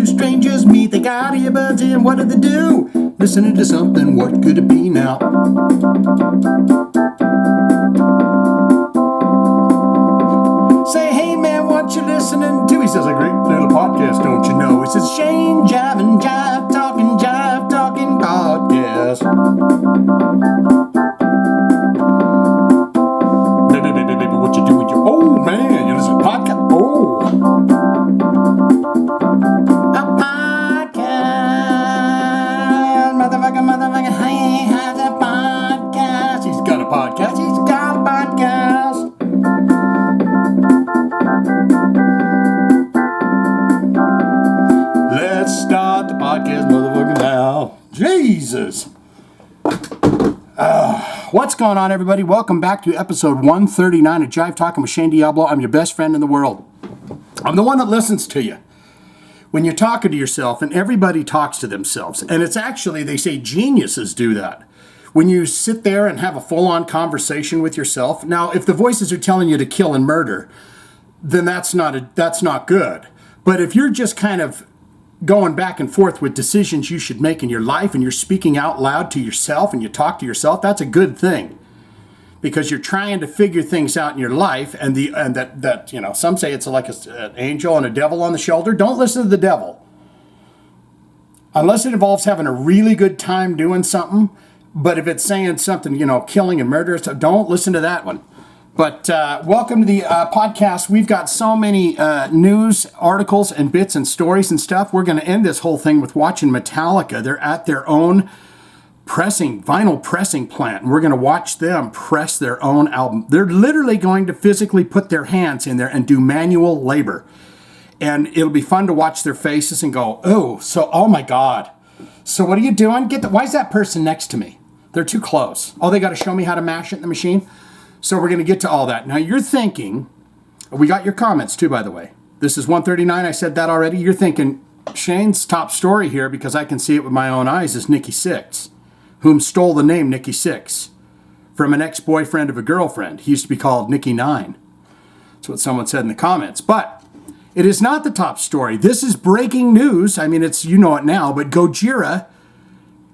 two strangers meet, they got earbuds in, what did they do? Listening to something, what could it be now? Say, hey man, what you listening to? He says, a great little podcast, don't you know? He says, Shane Jive Talkin podcast. What you do with your, oh man, you listen to podcast? Oh. A podcast, motherfucker, he has a podcast. He's got a podcast. Let's start the podcast, motherfucker, now. Jesus. What's going on, everybody? Welcome back to episode 139 of Jive Talkin with Shane Diablo. I'm your best friend in the world. I'm the one that listens to you. When you're talking to yourself, and everybody talks to themselves, and it's actually, they say geniuses do that. When you sit there and have a full-on conversation with yourself. Now, if the voices are telling you to kill and murder, then that's not good. But if you're just kind of going back and forth with decisions you should make in your life, and you're speaking out loud to yourself, and you talk to yourself, that's a good thing, because you're trying to figure things out in your life. And that you know, some say it's like an angel and a devil on the shoulder. Don't listen to the devil unless it involves having a really good time doing something. But if it's saying something, you know, killing and murder, don't listen to that one. But welcome to the podcast. We've got so many news articles and bits and stories and stuff. We're going to end this whole thing with watching Metallica. They're at their own vinyl pressing plant, and we're going to watch them press their own album. They're literally going to physically put their hands in there and do manual labor. And it'll be fun to watch their faces and go, oh my God. So what are you doing? Why is that person next to me? They're too close. Oh, they got to show me how to mash it in the machine? So we're going to get to all that. Now you're thinking, we got your comments too, by the way. This is 139. I said that already. You're thinking, Shane's top story here, because I can see it with my own eyes, is Nikki Sixx, whom stole the name Nikki Sixx from an ex-boyfriend of a girlfriend. He used to be called Nikki 9. That's what someone said in the comments. But it is not the top story. This is breaking news. I mean, you know it now, but Gojira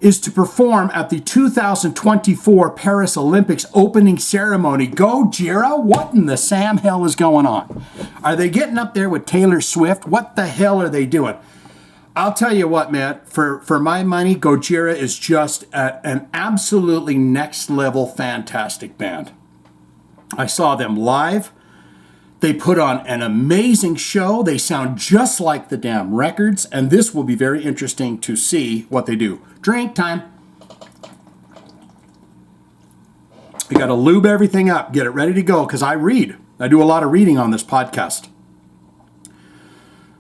is to perform at the 2024 Paris Olympics opening ceremony. Gojira? What in the Sam hell is going on? Are they getting up there with Taylor Swift? What the hell are they doing? I'll tell you what, man, for my money, Gojira is just an absolutely next level fantastic band. I saw them live. They put on an amazing show. They sound just like the damn records, and this will be very interesting to see what they do. Drink time. You got to lube everything up, get it ready to go, because I read. I do a lot of reading on this podcast.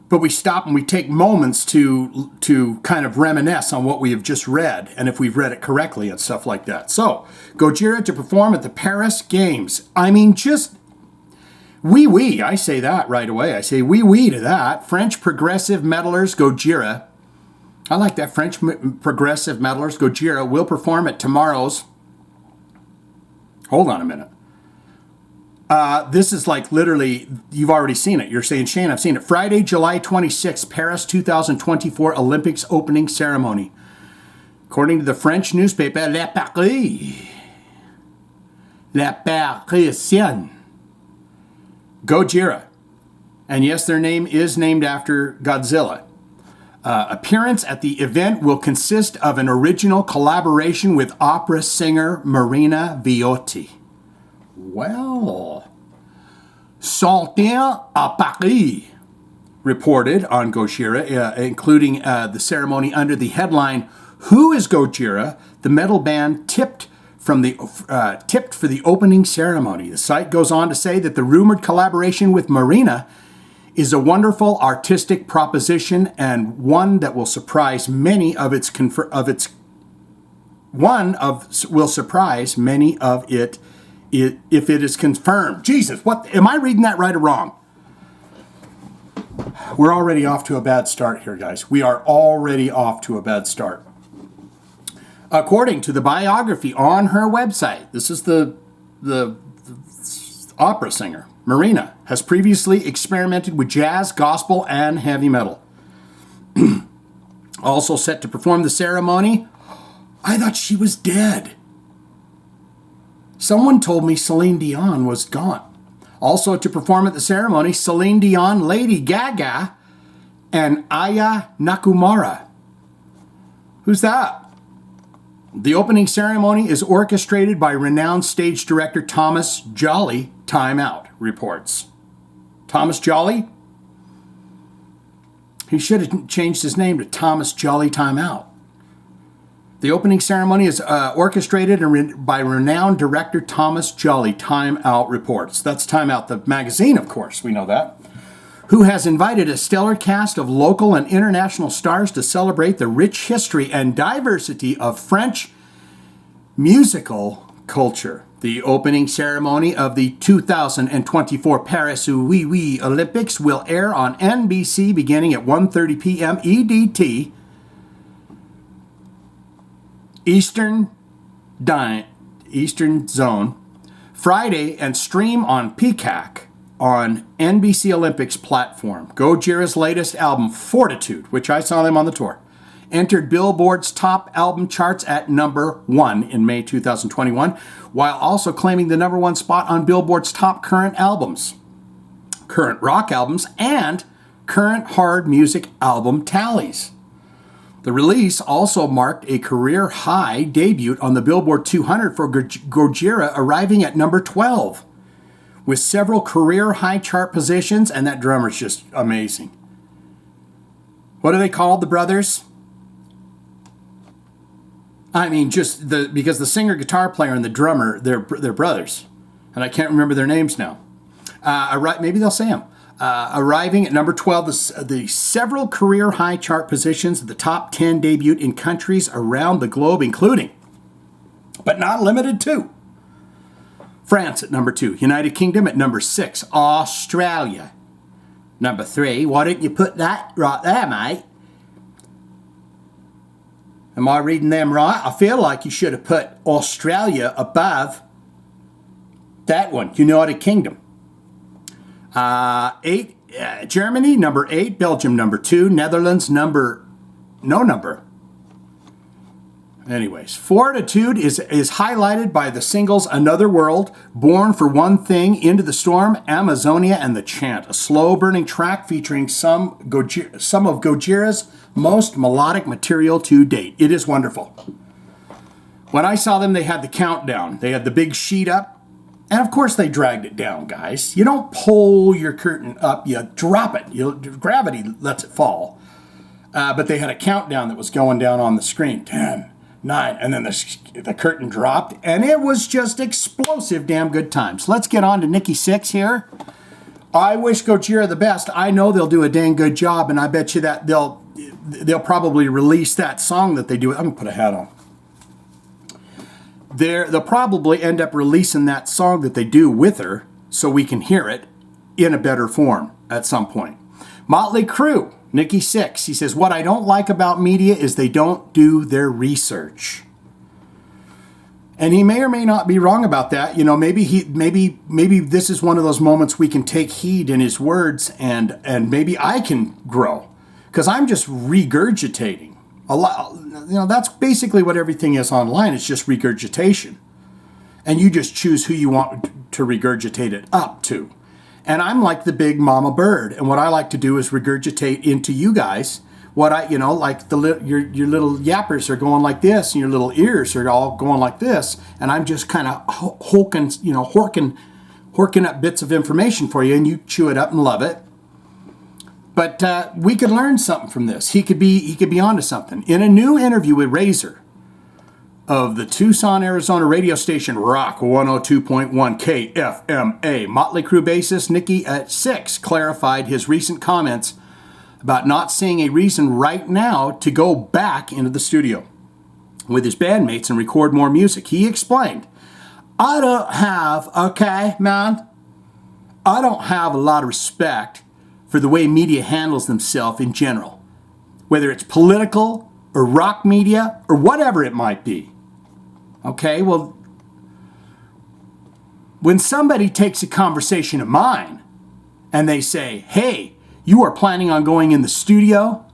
But we stop and we take moments to kind of reminisce on what we have just read, and if we've read it correctly and stuff like that. So, Gojira to perform at the Paris Games. I mean, just oui, I say that right away. I say oui to that. French progressive metalers Gojira. I like that. French progressive metalers Gojira will perform at tomorrow's. Hold on a minute. This is like literally, you've already seen it. You're saying, Shane, I've seen it. Friday, July 26th, Paris 2024 Olympics opening ceremony. According to the French newspaper, Le Parisien. Gojira. And yes, their name is named after Godzilla. Appearance at the event will consist of an original collaboration with opera singer Marina Viotti. Well, Santerre à Paris reported on Gojira, including the ceremony under the headline, Who is Gojira? The metal band tipped for the opening ceremony. The site goes on to say that the rumored collaboration with Marina is a wonderful artistic proposition and one that will surprise many of its if it is confirmed. Jesus, what am I reading that right or wrong? We're already off to a bad start here, guys. We are already off to a bad start. According to the biography on her website, this is the opera singer, Marina, has previously experimented with jazz, gospel, and heavy metal. Also set to perform the ceremony. I thought she was dead. Someone told me Celine Dion was gone. Also to perform at the ceremony, Celine Dion, Lady Gaga, and Aya Nakamura. Who's that? The opening ceremony is orchestrated by renowned stage director Thomas Jolly. Time Out reports. Thomas Jolly? He should have changed his name to Thomas Jolly Time Out. The opening ceremony is orchestrated by renowned director Thomas Jolly. Time Out reports. That's Time Out, the magazine, of course. We know that. Who has invited a stellar cast of local and international stars to celebrate the rich history and diversity of French musical culture. The opening ceremony of the 2024 Paris Olympics will air on NBC beginning at 1:30 p.m. EDT, Eastern Zone, Friday, and stream on Peacock on NBC Olympics platform. Gojira's latest album, Fortitude, which I saw them on the tour, entered Billboard's top album charts at number 1 in May 2021, while also claiming the number 1 spot on Billboard's top current albums, current rock albums, and current hard music album tallies. The release also marked a career high debut on the Billboard 200 for Gojira, arriving at number 12, with several career high chart positions, and that drummer's just amazing. What are they called, the brothers? I mean, because the singer, guitar player, and the drummer, they're brothers, and I can't remember their names now. Maybe they'll say them. Arriving at number 12, the several career high chart positions, the top 10 debut in countries around the globe, including, but not limited to, France at number 2, United Kingdom at number 6, Australia number 3. Why didn't you put that right there, mate? Am I reading them right? I feel like you should have put Australia above that one, United Kingdom. 8, Germany, number 8. Belgium, number 2. Netherlands, no number. Anyways, Fortitude is highlighted by the singles Another World, Born for One Thing, Into the Storm, Amazonia, and The Chant, a slow-burning track featuring some of Gojira's most melodic material to date. It is wonderful. When I saw them, they had the countdown. They had the big sheet up. And of course they dragged it down, guys. You don't pull your curtain up, you drop it. Gravity lets it fall. But they had a countdown that was going down on the screen. 10, 9, and then the curtain dropped. And it was just explosive, damn good times. Let's get on to Nikki Sixx here. I wish Gojira the best. I know they'll do a dang good job, and I bet you that they'll probably release that song that they do. I'm going to put a hat on. They'll probably end up releasing that song that they do with her so we can hear it in a better form at some point. Motley Crue, Nikki Sixx, he says, what I don't like about media is they don't do their research. And he may or may not be wrong about that. You know, maybe this is one of those moments we can take heed in his words, and maybe I can grow, because I'm just regurgitating. A lot, you know, that's basically what everything is online. It's just regurgitation. And you just choose who you want to regurgitate it up to. And I'm like the big mama bird. And what I like to do is regurgitate into you guys what like your little yappers are going like this, and your little ears are all going like this. And I'm just kind of horking up bits of information for you, and you chew it up and love it. But we could learn something from this. He could be onto something. In a new interview with Razor of the Tucson, Arizona radio station Rock 102.1 KFMA, Motley Crue bassist Nikki Sixx clarified his recent comments about not seeing a reason right now to go back into the studio with his bandmates and record more music. He explained, I don't have a lot of respect for the way media handles themselves in general, whether it's political or rock media or whatever it might be. Okay, well, when somebody takes a conversation of mine and they say, hey, you are planning on going in the studio,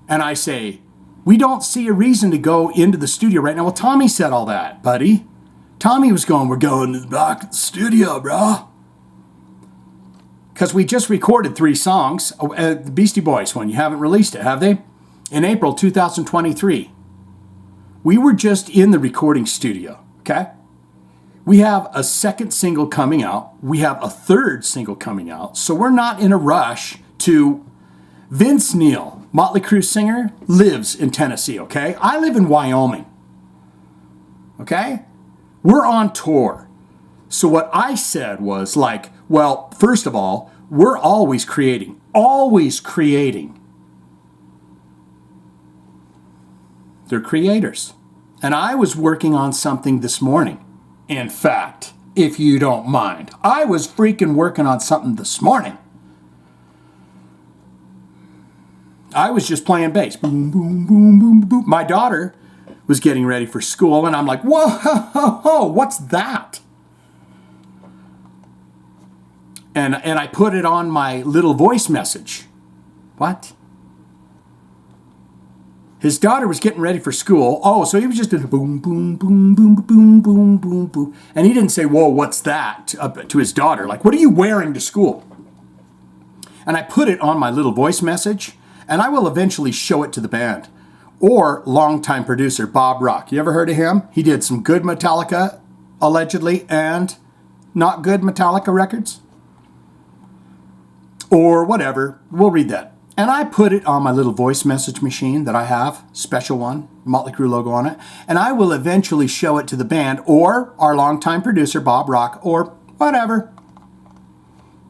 And I say, we don't see a reason to go into the studio right now. Well, Tommy said all that, buddy. Tommy was going, we're going to the back of the studio, bro. Because we just recorded 3 songs. The Beastie Boys one, you haven't released it, have they? In April 2023. We were just in the recording studio, okay? We have a second single coming out. We have a third single coming out. So we're not in a rush to... Vince Neil, Motley Crue singer, lives in Tennessee, okay? I live in Wyoming, okay? We're on tour. So what I said was like, well, first of all, we're always creating. They're creators. And I was working on something this morning. In fact, if you don't mind, I was freaking working on something this morning. I was just playing bass. Boom, boom, boom, boom, boom. My daughter was getting ready for school, and I'm like, whoa, what's that? And I put it on my little voice message. What? His daughter was getting ready for school. Oh, so he was just doing boom, boom, boom, boom, boom, boom, boom, boom. And he didn't say, whoa, what's that? To his daughter. Like, what are you wearing to school? And I put it on my little voice message. And I will eventually show it to the band. Or longtime producer Bob Rock. You ever heard of him? He did some good Metallica, allegedly, and not good Metallica records. Or whatever. We'll read that. And I put it on my little voice message machine that I have, special one, Motley Crue logo on it. And I will eventually show it to the band or our longtime producer Bob Rock or whatever.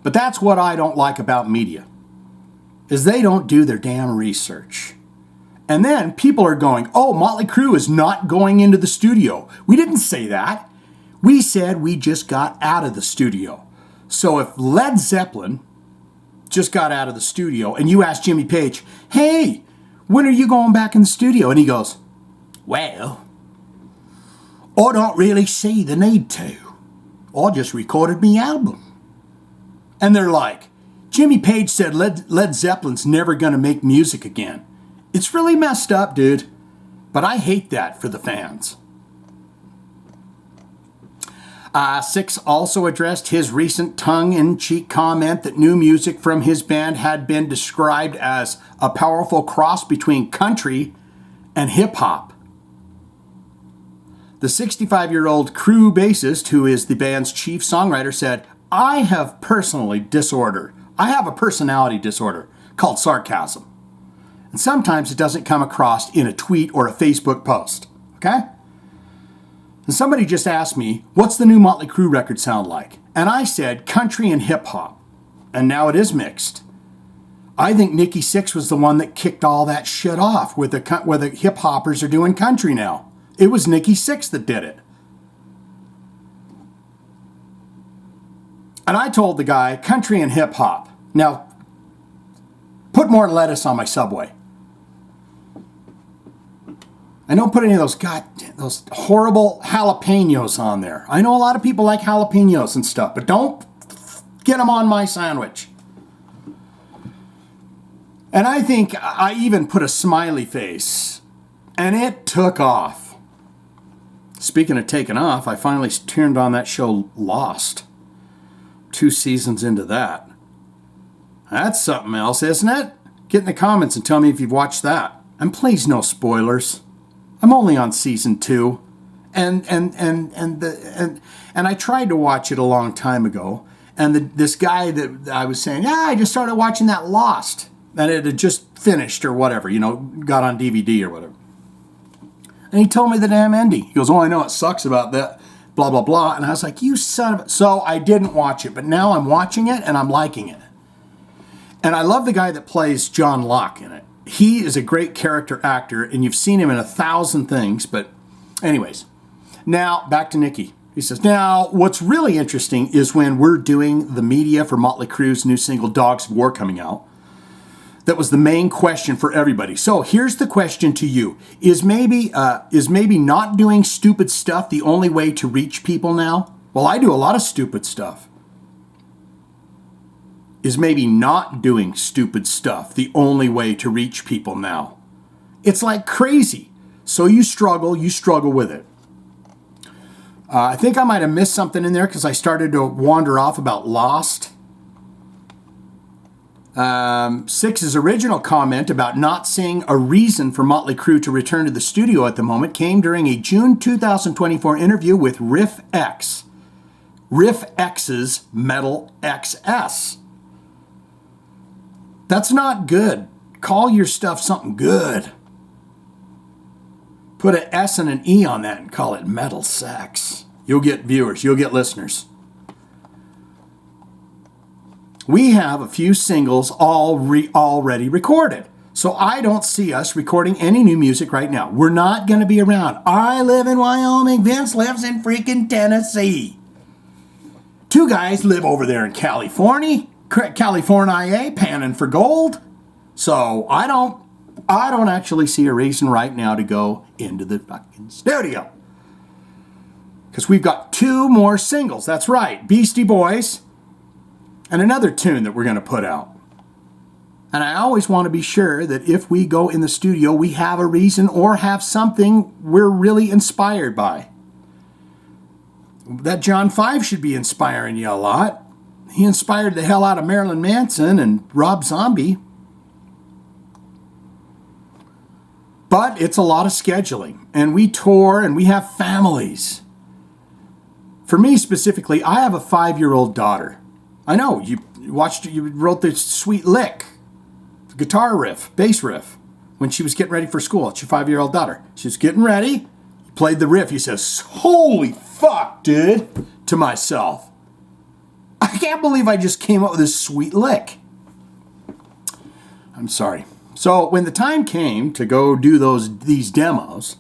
But that's what I don't like about media. Is they don't do their damn research. And then people are going, oh, Motley Crue is not going into the studio. We didn't say that. We said we just got out of the studio. So if Led Zeppelin just got out of the studio and you ask Jimmy Page, hey, when are you going back in the studio? And he goes, well, I don't really see the need to. I just recorded me album. And they're like, Jimmy Page said Led Zeppelin's never going to make music again. It's really messed up, dude. But I hate that for the fans. Sixx also addressed his recent tongue-in-cheek comment that new music from his band had been described as a powerful cross between country and hip-hop. The 65-year-old Crue bassist, who is the band's chief songwriter, said, I have a personality disorder called sarcasm. And sometimes it doesn't come across in a tweet or a Facebook post, okay? And somebody just asked me, what's the new Motley Crue record sound like? And I said, country and hip-hop. And now it is mixed. I think Nikki Sixx was the one that kicked all that shit off where the hip-hoppers are doing country now. It was Nikki Sixx that did it. And I told the guy, country and hip-hop. Now, put more lettuce on my Subway. And don't put any of those horrible jalapenos on there. I know a lot of people like jalapenos and stuff, but don't get them on my sandwich. And I think I even put a smiley face, and it took off. Speaking of taking off, I finally turned on that show Lost. 2 seasons into that. That's something else, isn't it? Get in the comments and tell me if you've watched that. And please, no spoilers. I'm only on season 2. And I tried to watch it a long time ago. And this guy that I was saying, I just started watching that Lost. And it had just finished or whatever, got on DVD or whatever. And he told me the damn ending. He goes, I know it sucks about that, blah, blah, blah. And I was like, you son of a... So I didn't watch it, but now I'm watching it and I'm liking it. And I love the guy that plays John Locke in it. He is a great character actor, and you've seen him in 1,000 things, but anyways. Now, back to Nikki. He says, now, what's really interesting is when we're doing the media for Motley Crue's new single, Dogs of War, coming out. That was the main question for everybody. So here's the question to you. Is maybe not doing stupid stuff the only way to reach people now? Well, I do a lot of stupid stuff. Is maybe not doing stupid stuff the only way to reach people now? It's like crazy. So you struggle with it. I think I might have missed something in there because I started to wander off about Lost. Sixx's original comment about not seeing a reason for Motley Crue to return to the studio at the moment came during a June 2024 interview with Riff X. Riff X's Metal XS. That's not good. Call your stuff something good. Put an S and an E on that and call it Metal Sex. You'll get viewers. You'll get listeners. We have a few singles already recorded. So I don't see us recording any new music right now. We're not going to be around. I live in Wyoming. Vince lives in freaking Tennessee. Two guys live over there in California, panning for gold. So I don't actually see a reason right now to go into the fucking studio. Because we've got two more singles. That's right. Beastie Boys and another tune that we're going to put out. And I always want to be sure that if we go in the studio, we have a reason or have something we're really inspired by. That John 5 should be inspiring you a lot. He inspired the hell out of Marilyn Manson and Rob Zombie. But it's a lot of scheduling. And we tour and we have families. For me specifically, I have a 5-year-old daughter. I know, you wrote this sweet lick, guitar riff, bass riff, when she was getting ready for school. It's your 5-year-old daughter. She was getting ready, you played the riff, you says, holy fuck, dude, to myself. I can't believe I just came up with this sweet lick. I'm sorry. So when the time came to go do these demos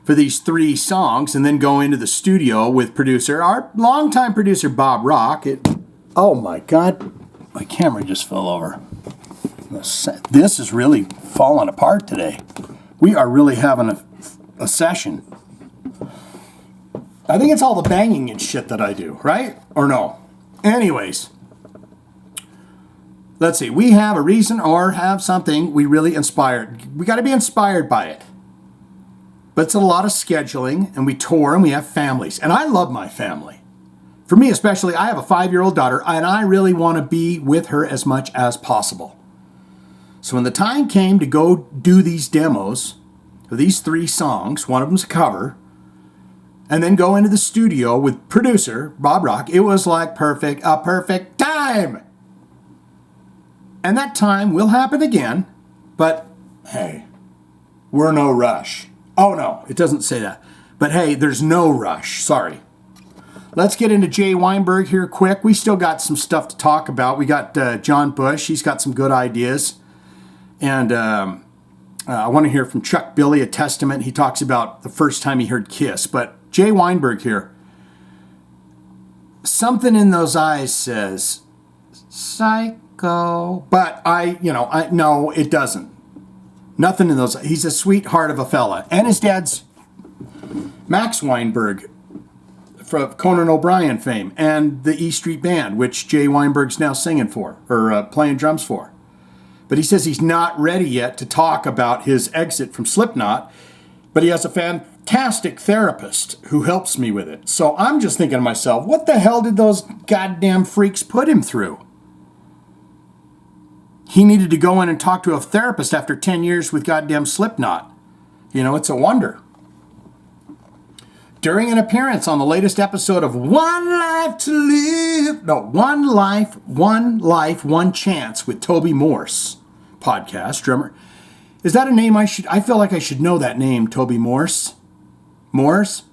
for these 3 songs and then go into the studio with our longtime producer, Bob Rock, oh my God, my camera just fell over. This is really falling apart today. We are really having a session. I think it's all the banging and shit that I do, right? Or no? Anyways, let's see. We have a reason or have something we really inspired. We got to be inspired by it. But it's a lot of scheduling, and we tour, and we have families. And I love my family. For me especially, I have a 5-year-old daughter, and I really want to be with her as much as possible. So when the time came to go do these demos of these 3 songs, one of them's a cover, and then go into the studio with producer Bob Rock, it was like a perfect time. And that time will happen again, but hey, we're no rush. Oh no, it doesn't say that. But hey, there's no rush. Sorry. Let's get into Jay Weinberg here quick. We still got some stuff to talk about. We got John Bush. He's got some good ideas. And I want to hear from Chuck Billy, A Testament. He talks about the first time he heard Kiss. But Jay Weinberg here. Something in those eyes says, psycho. But no, it doesn't. Nothing in those. He's a sweetheart of a fella. And his dad's Max Weinberg, from Conan O'Brien fame, and the E Street Band, which Jay Weinberg's now singing for, or playing drums for. But he says he's not ready yet to talk about his exit from Slipknot, but he has a fantastic therapist who helps me with it. So I'm just thinking to myself, what the hell did those goddamn freaks put him through? He needed to go in and talk to a therapist after 10 years with goddamn Slipknot. It's a wonder. During an appearance on the latest episode of One Life to Live, One Life, One Chance with Toby Morse podcast, drummer. Is that a name I feel like I should know that name, Toby Morse? Morse?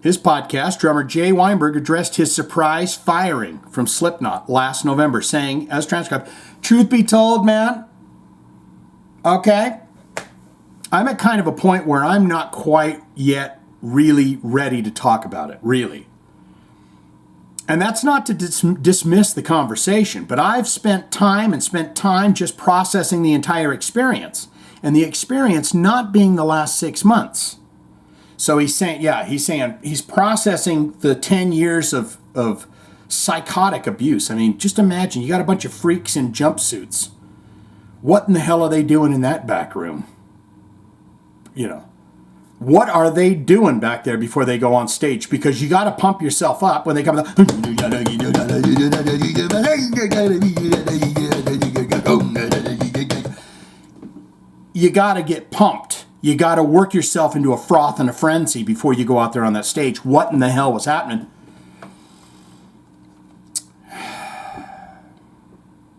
His podcast, drummer Jay Weinberg addressed his surprise firing from Slipknot last November, saying, as transcribed, truth be told, man, okay, I'm at kind of a point where I'm not quite yet really ready to talk about it, really. And that's not to dismiss the conversation, but I've spent time just processing the entire experience, and the experience not being the last 6 months. So he's saying he's processing the 10 years of psychotic abuse. I mean, just imagine, you got a bunch of freaks in jumpsuits What in the hell are they doing in that back room? You know, what are they doing back there before they go on stage? Because you got to pump yourself up when they come. You got to get pumped. You got to work yourself into a froth and a frenzy before you go out there on that stage. What in the hell was happening?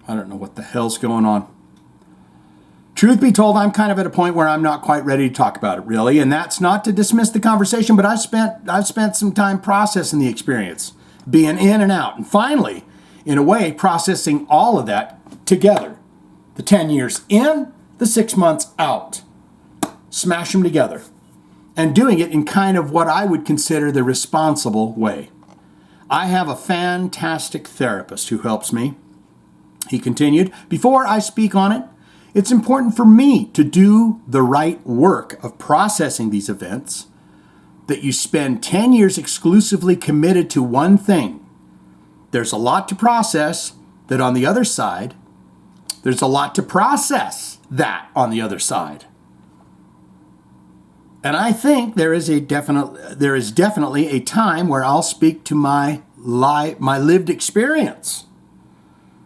I don't know what the hell's going on. Truth be told, I'm kind of at a point where I'm not quite ready to talk about it, really. And that's not to dismiss the conversation, but I've spent some time processing the experience, being in and out, and finally, in a way, processing all of that together. The 10 years in, the 6 months out. Smash them together. And doing it in kind of what I would consider the responsible way. I have a fantastic therapist who helps me. He continued, before I speak on it, it's important for me to do the right work of processing these events, that you spend 10 years exclusively committed to one thing. There's a lot to process that on the other side, there's a lot to process that on the other side. And I think there is definitely a time where I'll speak to my lived experience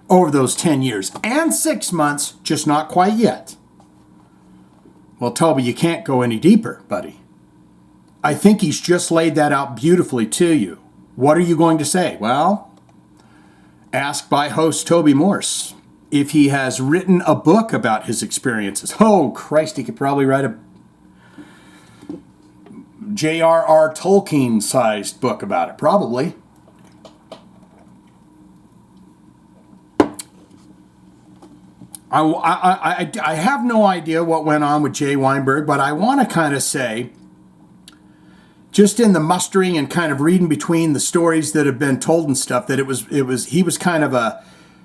over those 10 years and 6 months, just not quite yet. Well, Toby, you can't go any deeper, buddy. I think he's just laid that out beautifully to you. What are you going to say? Well, ask by host Toby Morse if he has written a book about his experiences. Oh, Christ, he could probably write a J.R.R. Tolkien-sized book about it, probably. I have no idea what went on with Jay Weinberg, but I want to kind of say, just in the mustering and kind of reading between the stories that have been told and stuff, that he was kind of a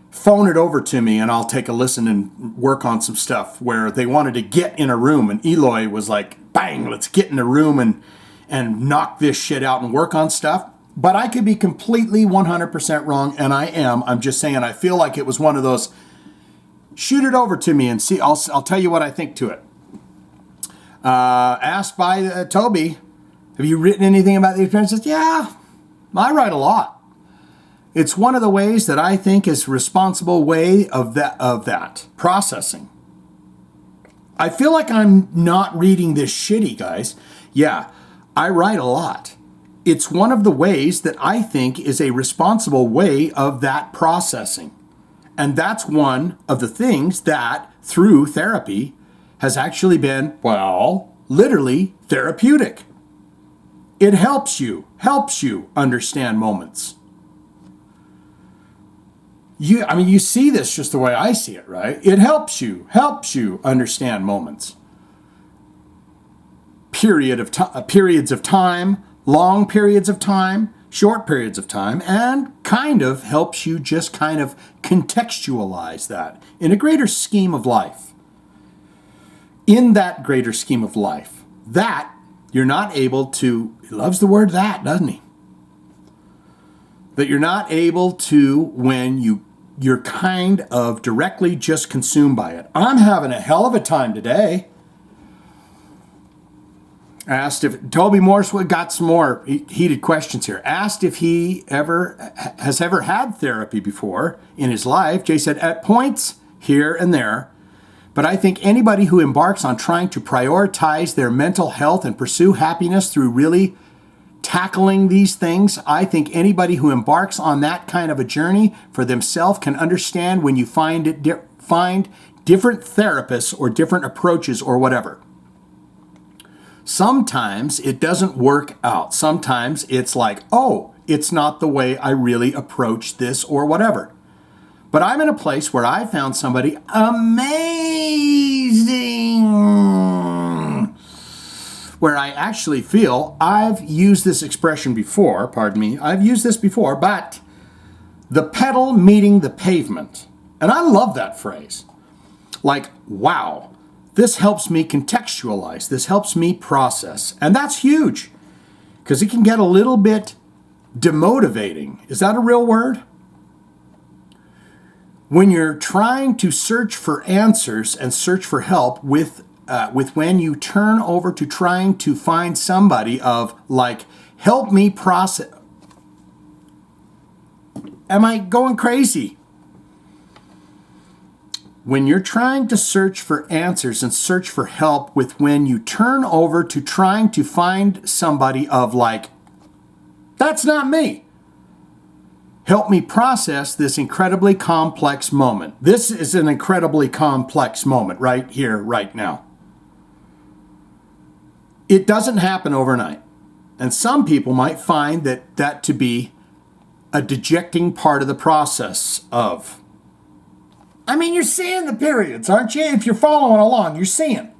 phone it over to me and I'll take a listen and work on some stuff, where they wanted to get in a room and Eloy was like, bang, let's get in a room and knock this shit out and work on stuff. But I could be completely 100% wrong, and I am. I'm just saying, I feel like it was one of those, shoot it over to me and see. I'll tell you what I think to it. Asked by Toby, have you written anything about the experiences? Yeah, I write a lot. It's one of the ways that I think is a responsible way of that processing. I feel like I'm not reading this shitty, guys. Yeah, I write a lot. It's one of the ways that I think is a responsible way of that processing. And that's one of the things that, through therapy, has actually been, well, literally therapeutic. It helps you understand moments. You see this just the way I see it, right? It helps you understand moments. Periods of time, long periods of time, short periods of time, and kind of helps you just kind of contextualize that in a greater scheme of life. In that greater scheme of life, that you're not able to, he loves the word that, doesn't he? That you're not able to when you're kind of directly just consumed by it. I'm having a hell of a time today. Asked if Toby Morse got some more heated questions here. Asked if he has ever had therapy before in his life. Jay said, at points here and there. But I think anybody who embarks on trying to prioritize their mental health and pursue happiness through really tackling these things, I think anybody who embarks on that kind of a journey for themselves can understand when you find different therapists or different approaches or whatever. Sometimes it doesn't work out. Sometimes it's like, oh, it's not the way I really approach this or whatever. But I'm in a place where I found somebody amazing, where I actually feel, I've used this expression before, I've used this before, but the pedal meeting the pavement. And I love that phrase. Like, wow. This helps me contextualize. This helps me process. And that's huge because it can get a little bit demotivating. Is that a real word? When you're trying to search for answers and search for help with when you turn over to trying to find somebody of like, help me process. Am I going crazy? When you're trying to search for answers and search for help with when you turn over to trying to find somebody of like, that's not me. Help me process this incredibly complex moment. This is an incredibly complex moment right here, right now. It doesn't happen overnight. And some people might find that to be a dejecting part of the process of. I mean, you're seeing the periods, aren't you? If you're following along, you're seeing.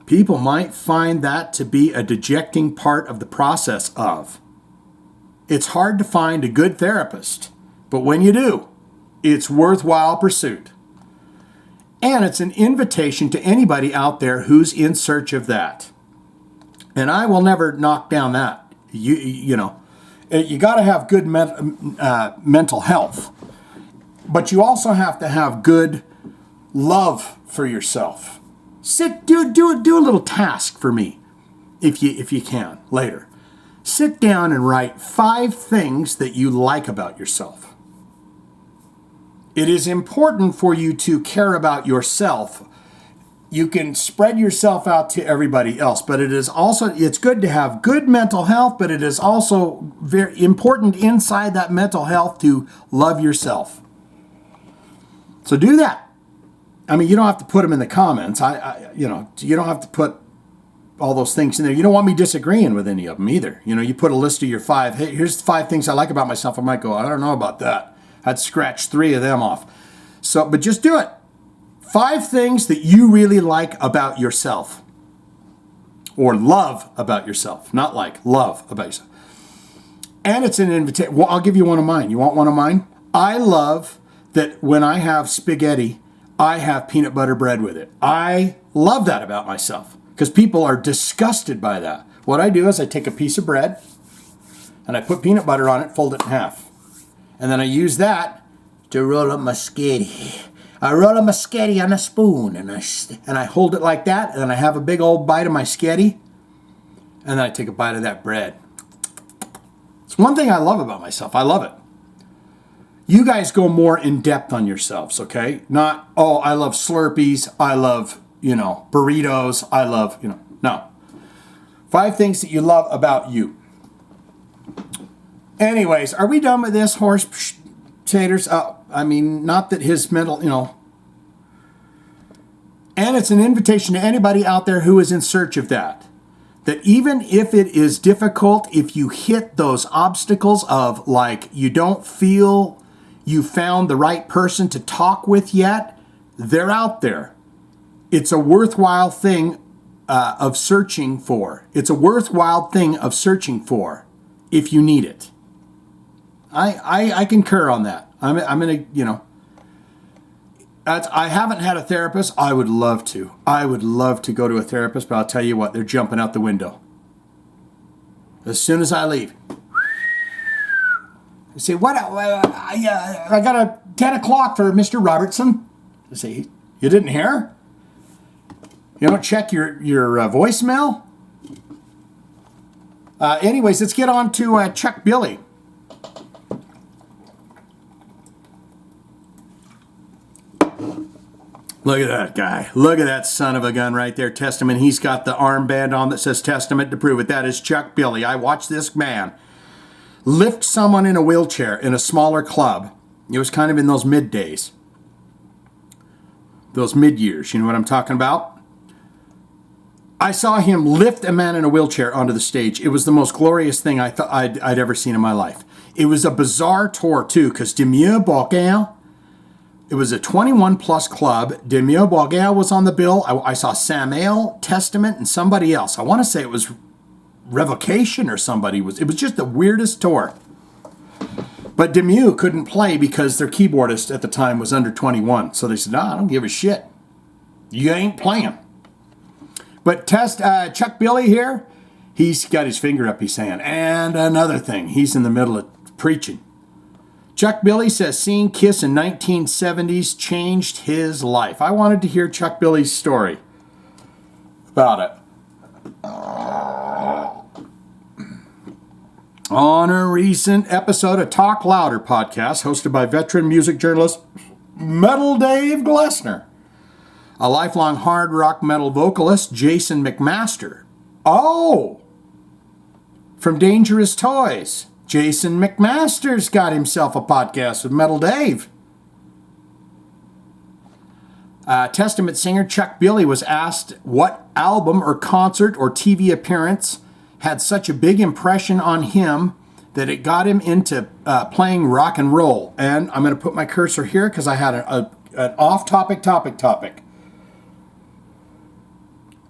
People might find that to be a dejecting part of the process of. It's hard to find a good therapist, but when you do, it's worthwhile pursuit. And it's an invitation to anybody out there who's in search of that. And I will never knock down that. You know, you got to have good mental health, but you also have to have good love for yourself. Do a little task for me, if you can later. Sit down and write 5 things that you like about yourself. It is important for you to care about yourself. You can spread yourself out to everybody else, but it's good to have good mental health, but it is also very important inside that mental health to love yourself. So do that. I mean, you don't have to put them in the comments. You don't have to put all those things in there. You don't want me disagreeing with any of them either. You know, you put a list of your 5. Hey, here's the 5 things I like about myself. I might go, I don't know about that. I'd scratch 3 of them off. So, but just do it. 5 things that you really like about yourself. Or love about yourself. Not like, love about yourself. And it's an invitation. Well, I'll give you one of mine. You want one of mine? I love that when I have spaghetti, I have peanut butter bread with it. I love that about myself. Because people are disgusted by that. What I do is I take a piece of bread and I put peanut butter on it, fold it in half. And then I use that to roll up my spaghetti. I roll up my spaghetti on a spoon and I hold it like that, and then I have a big old bite of my spaghetti, and then I take a bite of that bread. It's one thing I love about myself. I love it. You guys go more in depth on yourselves, okay? Not, oh, I love Slurpees, I love, burritos, I love, no. 5 things that you love about you. Anyways, are we done with this, horse taters? I mean, not that his mental, And it's an invitation to anybody out there who is in search of that. That even if it is difficult, if you hit those obstacles of like you don't feel you found the right person to talk with yet, they're out there. It's a worthwhile thing of searching for. It's a worthwhile thing of searching for if you need it. I concur on that. I'm gonna, I haven't had a therapist. I would love to. I would love to go to a therapist, but I'll tell you what, they're jumping out the window. As soon as I leave. I say, what? I got a 10 o'clock for Mr. Robertson. I say, you didn't hear? You don't check your voicemail? Anyways, let's get on to Chucky Billy. Look at that guy. Look at that son of a gun right there. Testament. He's got the armband on that says Testament to prove it. That is Chucky Billy. I watched this man lift someone in a wheelchair in a smaller club. It was kind of in those mid-days. Those mid-years. You know what I'm talking about? I saw him lift a man in a wheelchair onto the stage. It was the most glorious thing I thought I'd ever seen in my life. It was a bizarre tour, too, because Demieux Bourgain, it was a 21-plus club. Demieux Bourgain was on the bill. I saw Samael, Testament, and somebody else. I want to say it was Revocation or somebody. It was just the weirdest tour. But Demieux couldn't play because their keyboardist at the time was under 21. So they said, no, I don't give a shit. You ain't playing. But Chucky Billy here, he's got his finger up, he's saying, and another thing. He's in the middle of preaching. Chuck Billy says seeing Kiss in 1970s changed his life. I wanted to hear Chuck Billy's story about it. On a recent episode of Talk Louder podcast hosted by veteran music journalist Metal Dave Glessner, a lifelong hard rock metal vocalist, Jason McMaster. Oh, from Dangerous Toys. Jason McMaster's got himself a podcast with Metal Dave. Testament singer Chuck Billy was asked what album or concert or TV appearance had such a big impression on him that it got him into playing rock and roll. And I'm going to put my cursor here because I had an off-topic topic.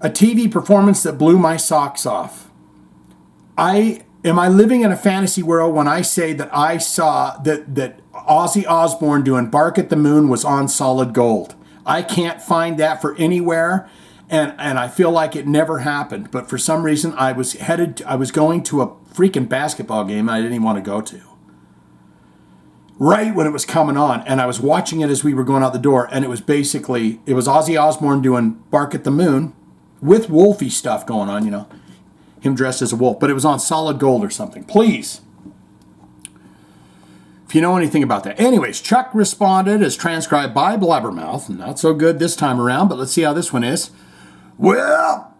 A TV performance that blew my socks off. Am I living in a fantasy world when I say that I saw that Ozzy Osbourne doing Bark at the Moon was on solid gold? I can't find that for anywhere, and I feel like it never happened. But for some reason, I was going to a freaking basketball game I didn't even want to go to. Right when it was coming on, and I was watching it as we were going out the door, and it was Ozzy Osbourne doing Bark at the Moon with Wolfie stuff going on, him dressed as a wolf, but it was on solid gold or something. Please, if you know anything about that. Anyways, Chuck responded as transcribed by Blabbermouth. Not so good this time around, but let's see how this one is. Well,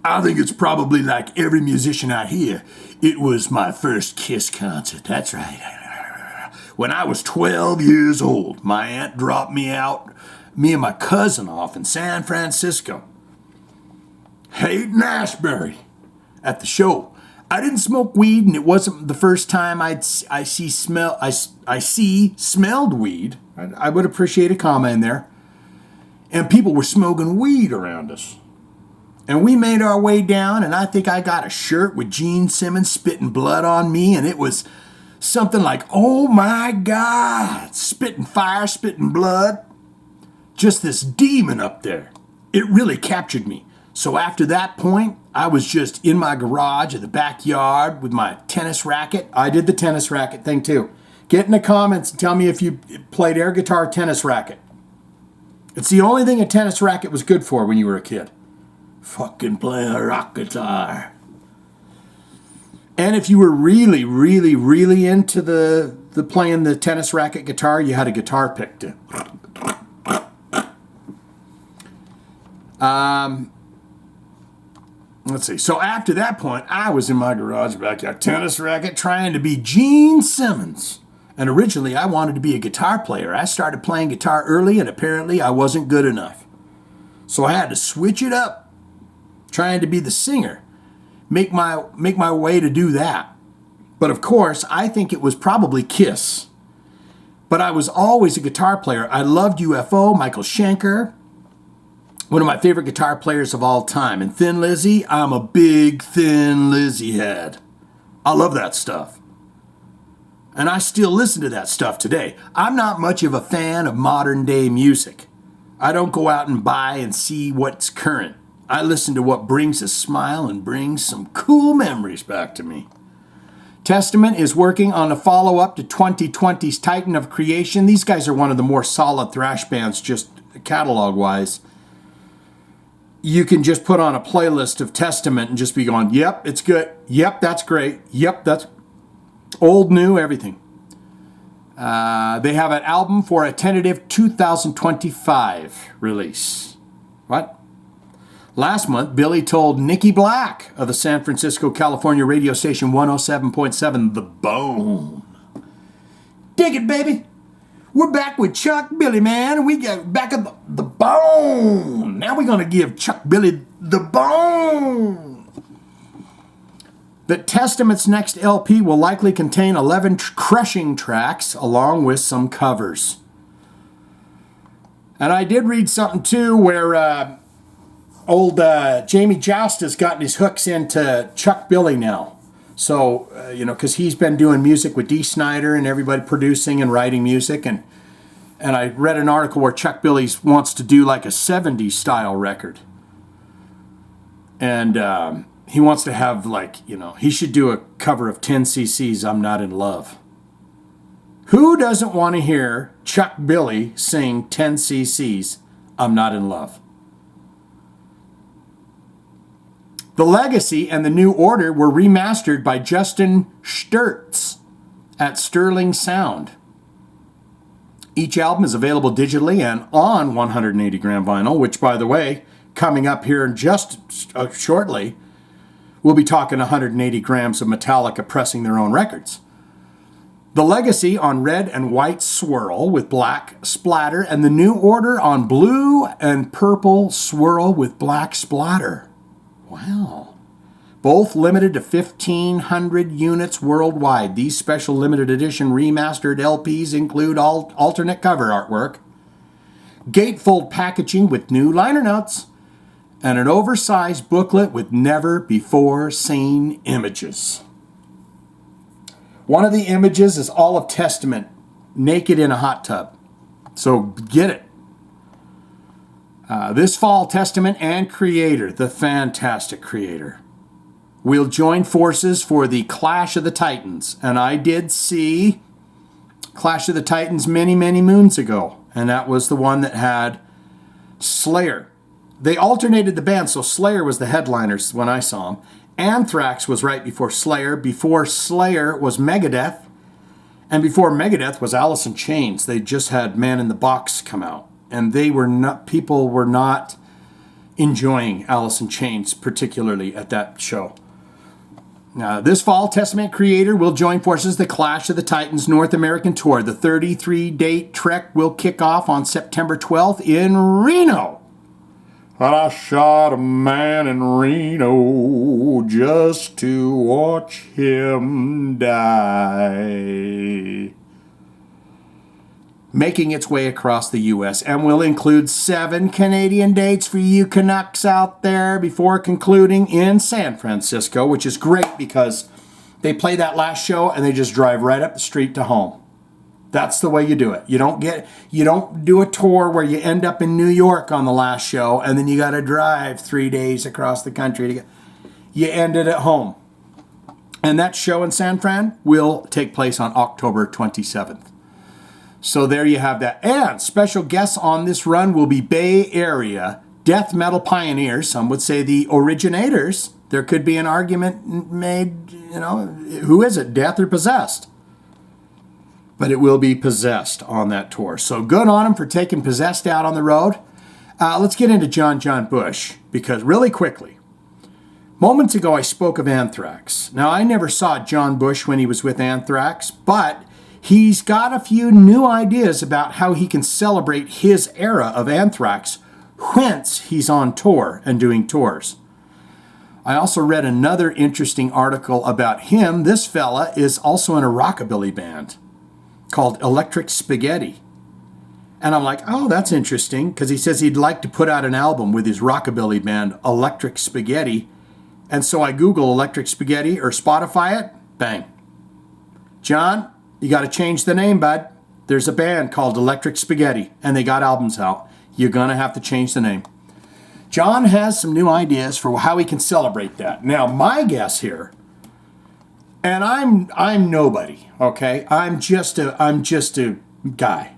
I think it's probably like every musician out here. It was my first Kiss concert. That's right. When I was 12 years old, my aunt dropped me and my cousin off in San Francisco. Hayden Ashbury. At the show, I didn't smoke weed, and it wasn't the first time smelled weed. I would appreciate a comma in there. And people were smoking weed around us. And we made our way down, and I think I got a shirt with Gene Simmons spitting blood on me, and it was something like, oh my God, spitting fire, spitting blood. Just this demon up there. It really captured me. So after that point, I was just in my garage in the backyard with my tennis racket. I did the tennis racket thing too. Get in the comments and tell me if you played air guitar tennis racket. It's the only thing a tennis racket was good for when you were a kid. Fucking play a rock guitar. And if you were really, really, really into the playing the tennis racket guitar, you had a guitar pick too. Let's see. So after that point, I was in my garage backyard tennis racket trying to be Gene Simmons. And originally, I wanted to be a guitar player. I started playing guitar early, and apparently I wasn't good enough. So I had to switch it up, trying to be the singer, make my way to do that. But of course, I think it was probably Kiss. But I was always a guitar player. I loved UFO, Michael Schenker, one of my favorite guitar players of all time. And Thin Lizzy, I'm a big Thin Lizzy head. I love that stuff. And I still listen to that stuff today. I'm not much of a fan of modern day music. I don't go out and buy and see what's current. I listen to what brings a smile and brings some cool memories back to me. Testament is working on a follow-up to 2020's Titan of Creation. These guys are one of the more solid thrash bands, just catalog-wise. You can just put on a playlist of Testament and just be going, yep, it's good. Yep, that's great. Yep, that's old, new, everything. They have an album for a tentative 2025 release. What? Last month, Billy told Nikki Black of the San Francisco, California radio station 107.7 The Bone. Dig it, baby. We're back with Chuck Billy, man. We got back at the bone. Now we're going to give Chuck Billy the bone. The Testament's next LP will likely contain 11 crushing tracks along with some covers. And I did read something too where old Jamie Joust has gotten his hooks into Chuck Billy now. So, because he's been doing music with Dee Snider and everybody producing and writing music. And I read an article where Chuck Billy wants to do like a 70s style record. And he wants to have he should do a cover of 10cc's I'm Not in Love. Who doesn't want to hear Chuck Billy sing 10 cc's I'm Not in Love? The Legacy and the New Order were remastered by Justin Sturtz at Sterling Sound. Each album is available digitally and on 180 gram vinyl, which, by the way, coming up here in just shortly, we'll be talking 180 grams of Metallica pressing their own records. The Legacy on red and white swirl with black splatter, and the New Order on blue and purple swirl with black splatter. Wow. Both limited to 1,500 units worldwide. These special limited edition remastered LPs include alternate cover artwork, gatefold packaging with new liner notes, and an oversized booklet with never-before-seen images. One of the images is all of Testament naked in a hot tub. So get it. This fall, Testament and Creator, the fantastic Creator, will join forces for the Clash of the Titans. And I did see Clash of the Titans many, many moons ago. And that was the one that had Slayer. They alternated the band, so Slayer was the headliners when I saw them. Anthrax was right before Slayer. Before Slayer was Megadeth. And before Megadeth was Alice in Chains. They just had Man in the Box come out. And people were not enjoying Alice in Chains, particularly at that show. Now, this fall, Testament Creator will join forces the Clash of the Titans North American Tour. The 33-date trek will kick off on September 12th in Reno. And I shot a man in Reno just to watch him die. Making its way across the U.S. and will include 7 Canadian dates for you Canucks out there before concluding in San Francisco, which is great because they play that last show and they just drive right up the street to home. That's the way you do it. You don't do a tour where you end up in New York on the last show and then you got to drive 3 days across the country to get. You end it at home. And that show in San Fran will take place on October 27th. So there you have that. And special guests on this run will be Bay Area death metal pioneers. Some would say the originators. There could be an argument made, who is it, Death or Possessed? But it will be Possessed on that tour. So good on them for taking Possessed out on the road. Let's get into John Bush, because really quickly, moments ago I spoke of Anthrax. Now, I never saw John Bush when he was with Anthrax, but he's got a few new ideas about how he can celebrate his era of Anthrax, whence he's on tour and doing tours. I also read another interesting article about him. This fella is also in a rockabilly band called Electric Spaghetti. And I'm like, oh, that's interesting, because he says he'd like to put out an album with his rockabilly band, Electric Spaghetti. And so I Google Electric Spaghetti or Spotify it, bang. John, you got to change the name, bud. There's a band called Electric Spaghetti, and they got albums out. You're going to have to change the name. John has some new ideas for how he can celebrate that. Now, my guess here, and I'm nobody, okay? I'm just a guy.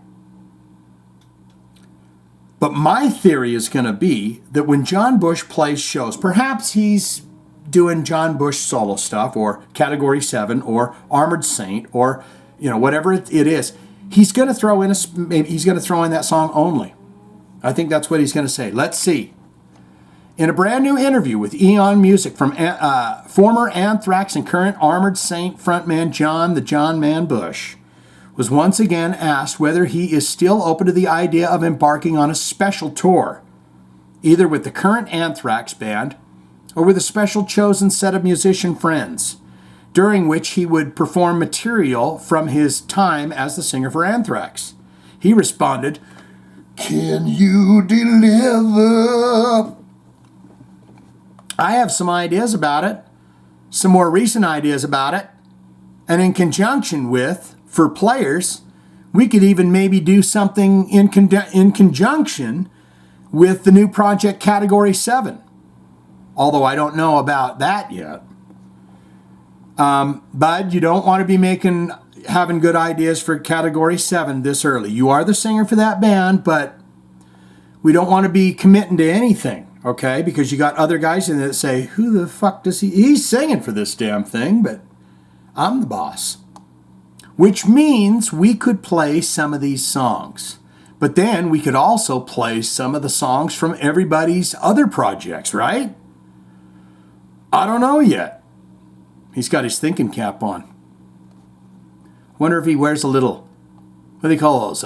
But my theory is going to be that when John Bush plays shows, perhaps he's doing John Bush solo stuff, or Category 7, or Armored Saint, or whatever it is, he's going to throw in that song Only. I think that's what he's going to say. Let's see. In a brand new interview with Eon Music from former Anthrax and current Armored Saint frontman John Man Bush was once again asked whether he is still open to the idea of embarking on a special tour, either with the current Anthrax band or with a special chosen set of musician friends, during which he would perform material from his time as the singer for Anthrax. He responded, "Can you deliver?" I have some ideas about it, some more recent ideas about it, and in conjunction with, for players, we could even maybe do something in conjunction with the new project Category 7. Although I don't know about that yet. Bud, you don't want to be making having good ideas for Category 7 this early. You are the singer for that band, but we don't want to be committing to anything, okay? Because you got other guys in there that say, who the fuck does he's singing for this damn thing, but I'm the boss. Which means we could play some of these songs. But then we could also play some of the songs from everybody's other projects, right? I don't know yet. He's got his thinking cap on. Wonder if he wears a little, what do they call those?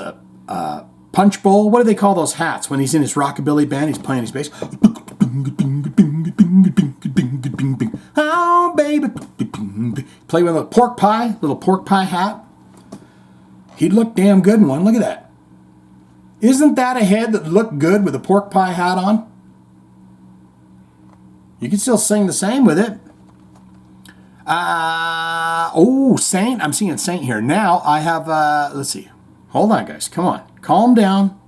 Punch bowl? What do they call those hats when he's in his rockabilly band? He's playing his bass. Oh, baby. Play with a little pork pie hat. He'd look damn good in one. Look at that. Isn't that a head that looked good with a pork pie hat on? You can still sing the same with it. Saint. I'm seeing Saint here. Now I have, let's see. Hold on, guys. Come on. Calm down.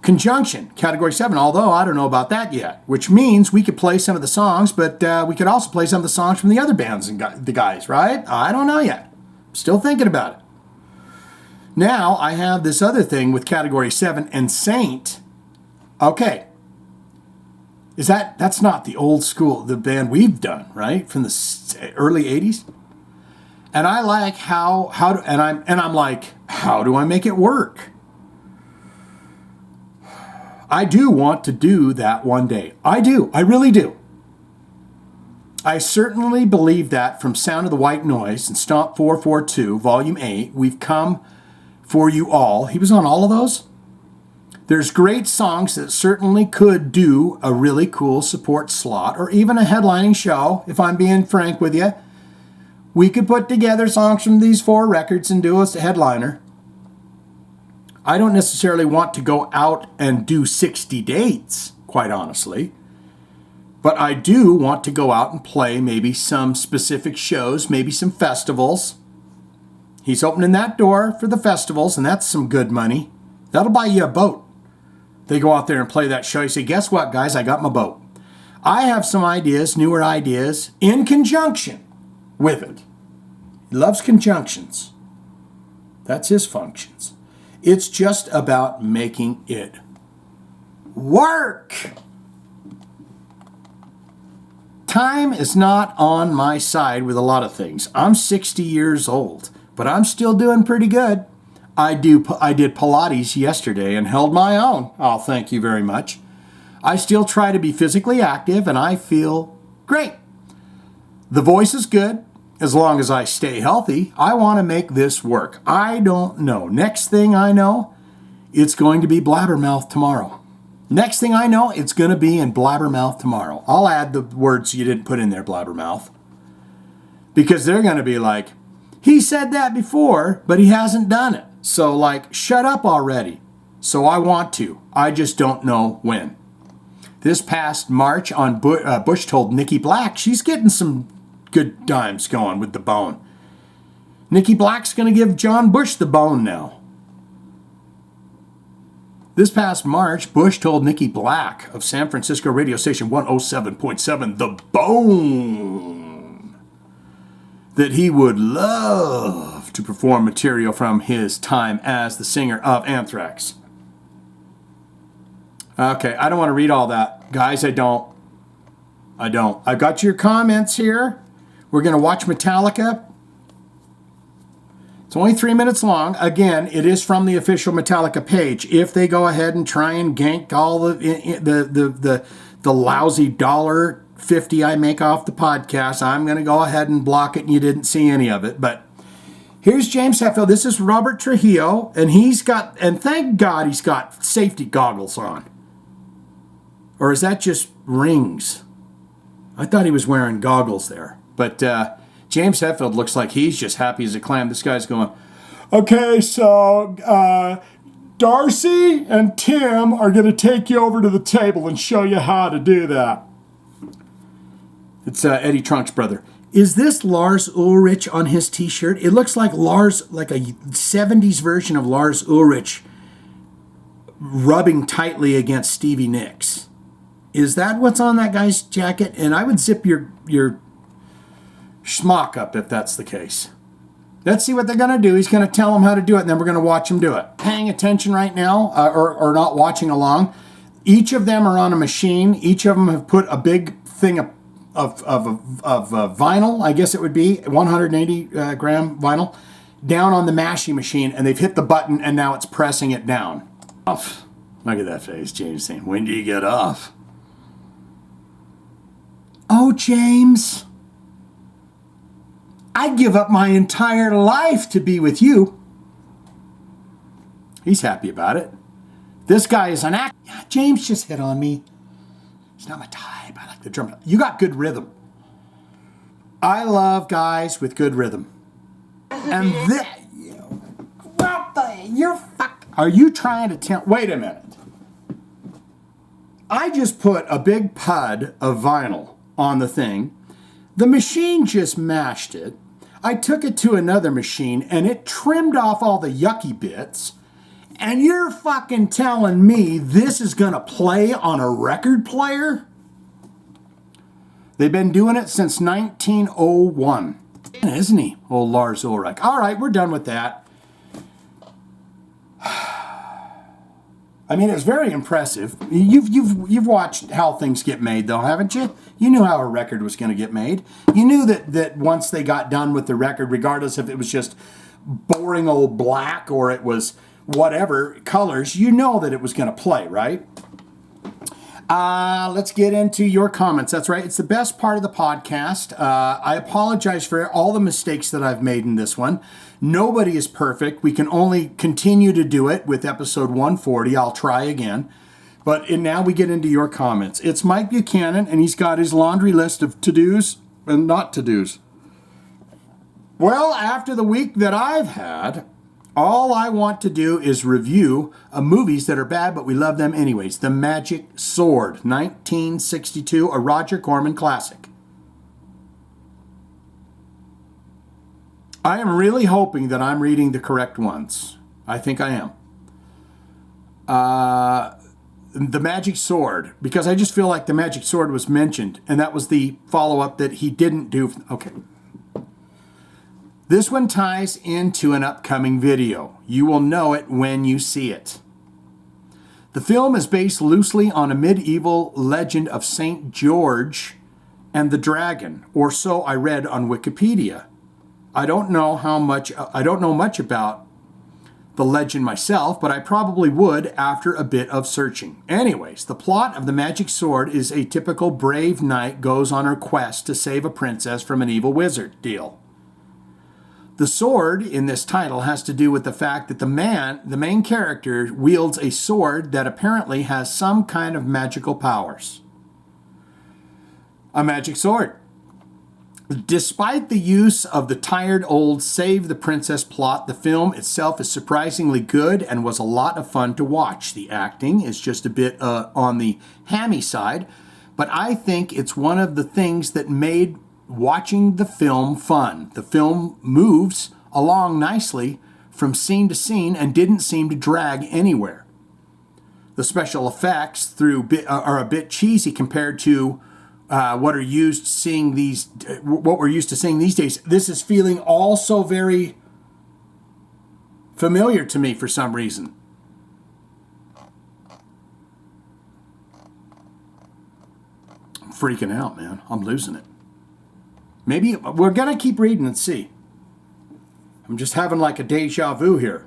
Conjunction, Category 7, although I don't know about that yet, which means we could play some of the songs, but we could also play some of the songs from the other bands and the guys, right? I don't know yet. Still thinking about it. Now I have this other thing with Category 7 and Saint. Okay. That's not the old school, the band we've done, right? From the early 80s. And I like I'm like, how do I make it work? I do want to do that one day. I do. I really do. I certainly believe that from Sound of the White Noise and Stomp 442, Volume 8, We've Come For You All. He was on all of those. There's great songs that certainly could do a really cool support slot or even a headlining show, if I'm being frank with you. We could put together songs from these 4 records and do a headliner. I don't necessarily want to go out and do 60 dates, quite honestly. But I do want to go out and play maybe some specific shows, maybe some festivals. He's opening that door for the festivals, and that's some good money. That'll buy you a boat. They go out there and play that show. You say, guess what, guys? I got my boat. I have some ideas, newer ideas, in conjunction with it. He loves conjunctions. That's his functions. It's just about making it work. Time is not on my side with a lot of things. I'm 60 years old, but I'm still doing pretty good. I did Pilates yesterday and held my own. Oh, thank you very much. I still try to be physically active, and I feel great. The voice is good. As long as I stay healthy, I want to make this work. I don't know. Next thing I know, it's going to be Blabbermouth tomorrow. Next thing I know, it's going to be in Blabbermouth tomorrow. I'll add the words you didn't put in there, Blabbermouth. Because they're going to be like, he said that before, but he hasn't done it. So like, shut up already. So I want to. I just don't know when. This past March on Bush told Nikki Black, she's getting some good times going with the bone. Nikki Black's going to give John Bush the bone now. This past March, Bush told Nikki Black of San Francisco radio station 107.7 The Bone that he would love to perform material from his time as the singer of Anthrax. Okay, I don't want to read all that. Guys, I don't. I've got your comments here. We're going to watch Metallica. It's only 3 minutes long. Again, it is from the official Metallica page. If they go ahead and try and gank all the lousy $1.50 I make off the podcast, I'm going to go ahead and block it, and you didn't see any of it. But here's James Hetfield. This is Robert Trujillo, and thank God he's got safety goggles on. Or is that just rings? I thought he was wearing goggles there. But James Hetfield looks like he's just happy as a clam. This guy's going, okay, so Darcy and Tim are going to take you over to the table and show you how to do that. It's Eddie Trunk's brother. Is this Lars Ulrich on his t-shirt? It looks like Lars, like a 70s version of Lars Ulrich rubbing tightly against Stevie Nicks. Is that what's on that guy's jacket? And I would zip your schmuck up if that's the case. Let's see what they're going to do. He's going to tell them how to do it, and then we're going to watch them do it. Paying attention right now, or not watching along. Each of them are on a machine. Each of them have put a big thing of vinyl, I guess it would be, 180 gram vinyl, down on the mashing machine, and they've hit the button, and now it's pressing it down. Off. Look at that face, James saying, when do you get off? Oh, James, I'd give up my entire life to be with you. He's happy about it. This guy is an act. Yeah, James just hit on me. It's not my type. I like the drum. You got good rhythm. I love guys with good rhythm. And you're fuck. Are you trying to tell? Wait a minute. I just put a big pud of vinyl on the thing. The machine just mashed it. I took it to another machine and it trimmed off all the yucky bits. And you're fucking telling me this is gonna play on a record player? They've been doing it since 1901. Isn't he? Old Lars Ulrich. All right, we're done with that. I mean, it's very impressive. You've watched how things get made, though, haven't you? You knew how a record was going to get made. You knew that once they got done with the record, regardless if it was just boring old black or it was whatever colors, you know that it was going to play, right? Let's get into your comments. That's right. It's the best part of the podcast. I apologize for all the mistakes that I've made in this one. Nobody is perfect. We can only continue to do it with episode 140. I'll try again. But now we get into your comments. It's Mike Buchanan, and he's got his laundry list of to-dos and not to-dos. Well, after the week that I've had, all I want to do is review movies that are bad, but we love them anyways. The Magic Sword, 1962, a Roger Corman classic. I am really hoping that I'm reading the correct ones. I think I am. The Magic Sword, because I just feel like the Magic Sword was mentioned, and that was the follow-up that he didn't do. Okay. This one ties into an upcoming video. You will know it when you see it. The film is based loosely on a medieval legend of St. George and the Dragon, or so I read on Wikipedia. I don't know much about the legend myself, but I probably would after a bit of searching. Anyways, the plot of The Magic Sword is a typical brave knight goes on a quest to save a princess from an evil wizard deal. The sword in this title has to do with the fact that the main character, wields a sword that apparently has some kind of magical powers. A magic sword. Despite the use of the tired old save the princess plot, the film itself is surprisingly good and was a lot of fun to watch. The acting is just a bit on the hammy side, but I think it's one of the things that made watching the film fun. The film moves along nicely from scene to scene and didn't seem to drag anywhere. The special effects are a bit cheesy compared to what we're used to seeing these days. This is feeling also very familiar to me for some reason. I'm freaking out, man. I'm losing it. Maybe we're going to keep reading and see. I'm just having like a deja vu here.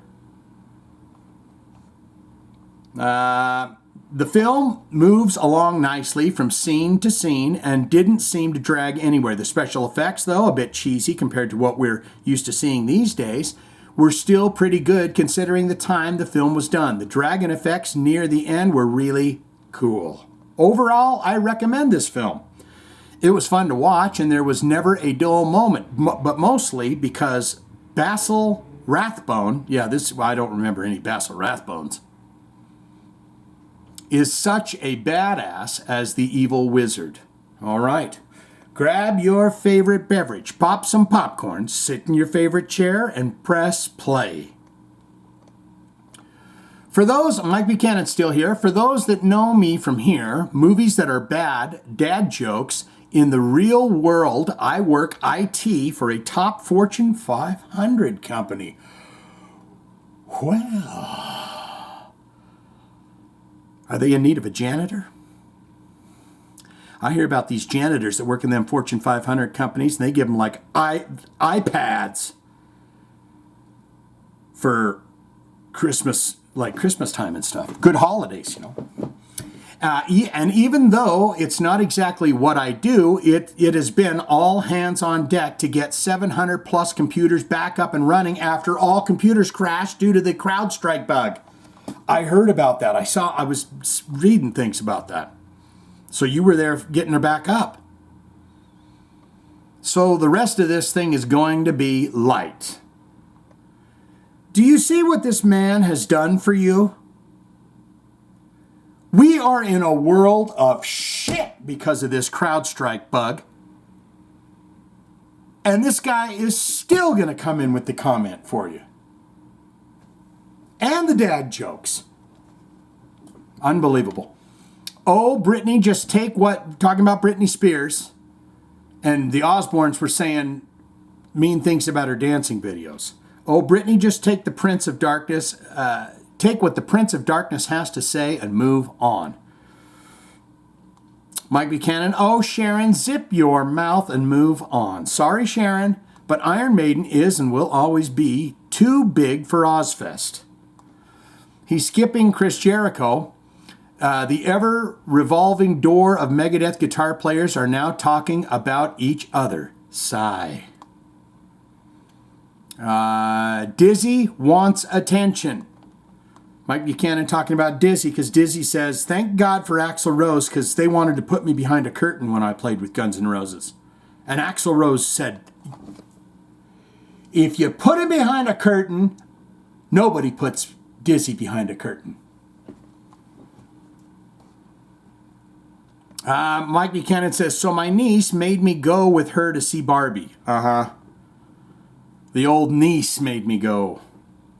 The film moves along nicely from scene to scene and didn't seem to drag anywhere. The special effects, though, a bit cheesy compared to what we're used to seeing these days, were still pretty good considering the time the film was done. The dragon effects near the end were really cool. Overall, I recommend this film. It was fun to watch, and there was never a dull moment, but mostly because Basil Rathbone, I don't remember any Basil Rathbones, is such a badass as the evil wizard. All right, grab your favorite beverage, pop some popcorn, sit in your favorite chair, and press play. For those, Mike Buchanan's still here, for those that know me from here, movies that are bad, dad jokes, In the real world, I work IT for a top Fortune 500 company. Well, are they in need of a janitor? I hear about these janitors that work in them Fortune 500 companies, and they give them like iPads for Christmas, like Christmas time and stuff. Good holidays, you know. And even though it's not exactly what I do, it has been all hands on deck to get 700 plus computers back up and running after all computers crashed due to the CrowdStrike bug. I heard about that. I was reading things about that. So you were there getting her back up. So the rest of this thing is going to be light. Do you see what this man has done for you? We are in a world of shit because of this CrowdStrike bug. And this guy is still going to come in with the comment for you. And the dad jokes. Unbelievable. Oh, Britney, just take what, talking about Britney Spears, and the Osbournes were saying mean things about her dancing videos. Oh, Britney, just take the Prince of Darkness, take what the Prince of Darkness has to say and move on. Mike Buchanan, oh, Sharon, zip your mouth and move on. Sorry, Sharon, but Iron Maiden is and will always be too big for Ozfest. He's skipping Chris Jericho. The ever-revolving door of Megadeth guitar players are now talking about each other. Sigh. Dizzy wants attention. Mike Buchanan talking about Dizzy because Dizzy says, thank God for Axl Rose because they wanted to put me behind a curtain when I played with Guns N' Roses. And Axl Rose said, if you put him behind a curtain, nobody puts Dizzy behind a curtain. Mike Buchanan says, so my niece made me go with her to see Barbie. The old niece made me go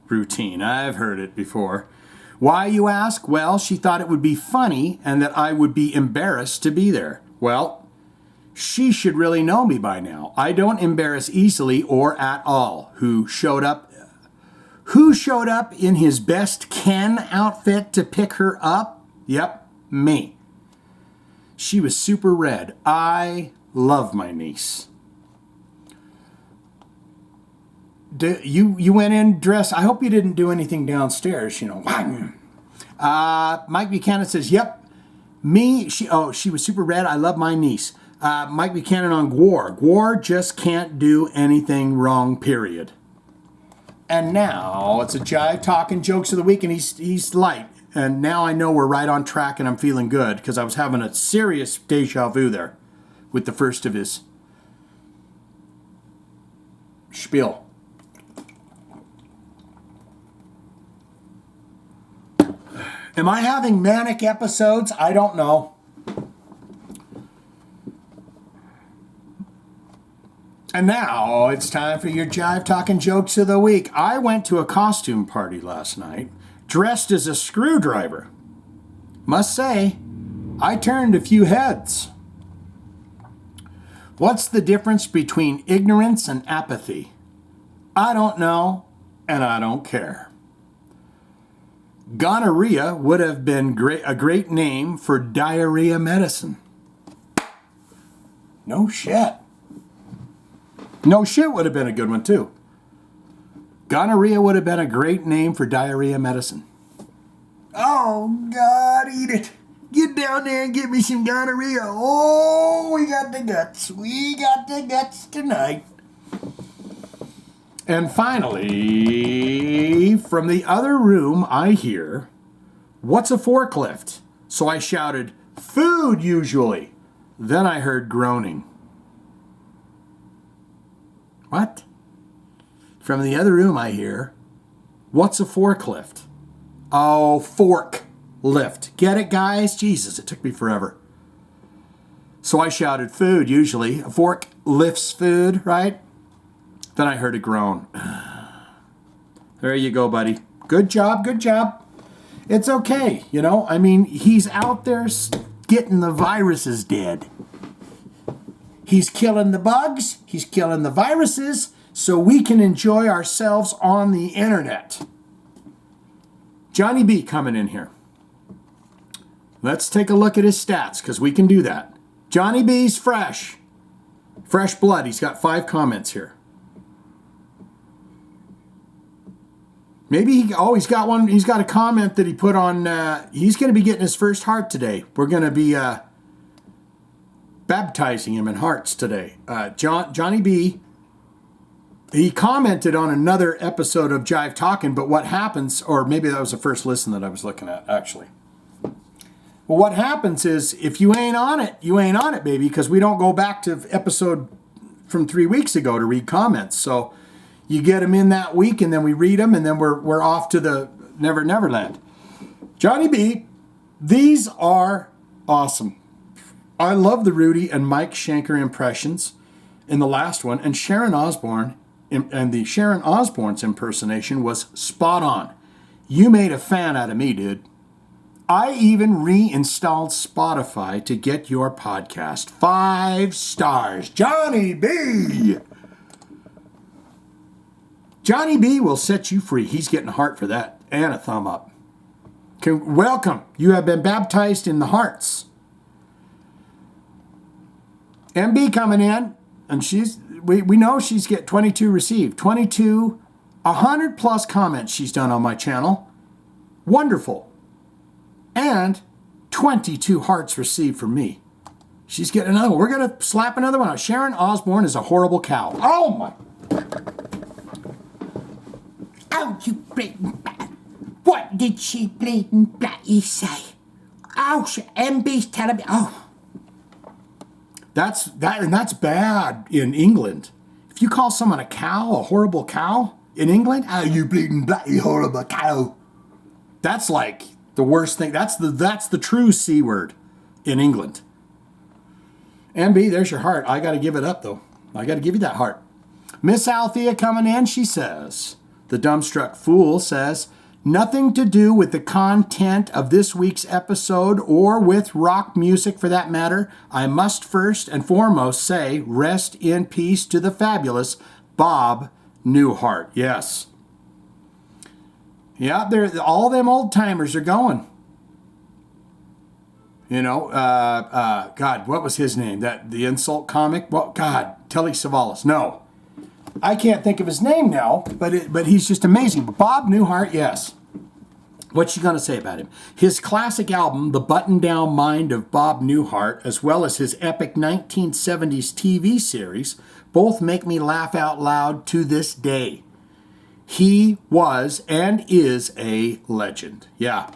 routine. I've heard it before. Why, you ask? Well, she thought it would be funny and that I would be embarrassed to be there. Well, she should really know me by now. I don't embarrass easily or at all. Who showed up in his best Ken outfit to pick her up? Yep, me. She was super red. I love my niece. You went in dressed. I hope you didn't do anything downstairs, you know. Mike Buchanan says, yep, me. She was super red. I love my niece. Mike Buchanan on Gwar. Gwar just can't do anything wrong, period. And now it's a Jive Talkin Jokes of the Week, and he's light. And now I know we're right on track, and I'm feeling good because I was having a serious deja vu there with the first of his spiel. Am I having manic episodes? I don't know. And now it's time for your Jive Talkin Jokes of the Week. I went to a costume party last night, dressed as a screwdriver. Must say, I turned a few heads. What's the difference between ignorance and apathy? I don't know, and I don't care. Gonorrhea would have been a great name for diarrhea medicine. No shit. No shit would have been a good one too. Gonorrhea would have been a great name for diarrhea medicine. Oh God, eat it. Get down there and get me some gonorrhea. Oh, we got the guts. We got the guts tonight. And finally, from the other room, I hear, what's a forklift? So I shouted, food usually. Then I heard groaning. What? From the other room, I hear, what's a forklift? Oh, fork lift. Get it, guys? Jesus, it took me forever. So I shouted, food usually. A fork lifts food, right? Then I heard a groan. There you go, buddy. Good job, good job. It's okay, you know. I mean, he's out there getting the viruses dead. He's killing the bugs. He's killing the viruses so we can enjoy ourselves on the internet. Johnny B coming in here. Let's take a look at his stats because we can do that. Johnny B's fresh. Fresh blood. He's got 5 comments here. Maybe he's got one. He's got a comment that he put on. He's going to be getting his first heart today. We're going to be baptizing him in hearts today. Johnny B, he commented on another episode of Jive Talkin, but what happens, or maybe that was the first listen that I was looking at, actually. Well, what happens is, if you ain't on it, you ain't on it, baby, because we don't go back to episode from 3 weeks ago to read comments. So you get them in that week, and then we read them, and then we're off to the Neverland. Johnny B, these are awesome. I love the Rudy and Mike Schenker impressions in the last one, and Sharon Osbourne, and the Sharon Osbourne's impersonation was spot on. You made a fan out of me, dude. I even reinstalled Spotify to get your podcast. 5 stars. Johnny B! Johnny B will set you free. He's getting a heart for that and a thumb up. Welcome. You have been baptized in the hearts. MB coming in, and we know she's get 22 received. 22, 100 plus comments she's done on my channel. Wonderful. And 22 hearts received from me. She's getting another one. We're going to slap another one out. Sharon Osbourne is a horrible cow. Oh, my. Oh, you blatant brat. What did she blatant blatty say? Oh, MB's telling me. Oh. That's bad in England. If you call someone a cow, a horrible cow, in England, oh, you bleeding bloody horrible cow. That's like the worst thing. That's the true C word in England. MB, there's your heart. I got to give it up, though. I got to give you that heart. Miss Althea coming in, she says, the dumbstruck fool says, nothing to do with the content of this week's episode or with rock music for that matter. I must first and foremost say, rest in peace to the fabulous Bob Newhart. Yes. Yeah, all them old timers are going. You know, God, what was his name? The insult comic? Well, God, Telly Savalas. No. I can't think of his name now, but he's just amazing. Bob Newhart, yes. What's she going to say about him? His classic album, The Button-Down Mind of Bob Newhart, as well as his epic 1970s TV series, both make me laugh out loud to this day. He was and is a legend. Yeah.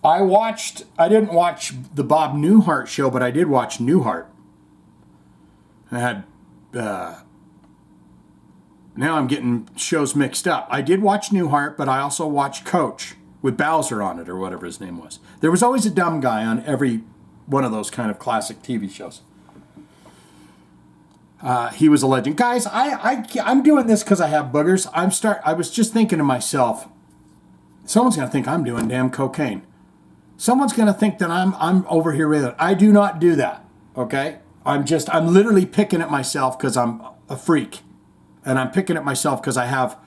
I didn't watch the Bob Newhart show, but I did watch Newhart. I had, now I'm getting shows mixed up. I did watch Newhart, but I also watched Coach with Bowser on it, or whatever his name was. There was always a dumb guy on every one of those kind of classic TV shows. He was a legend. Guys, I'm doing this because I have boogers. I was just thinking to myself, someone's going to think I'm doing damn cocaine. Someone's going to think that I'm over here with it. I do not do that, okay? I'm literally picking at myself because I'm a freak. And I'm picking at myself because I have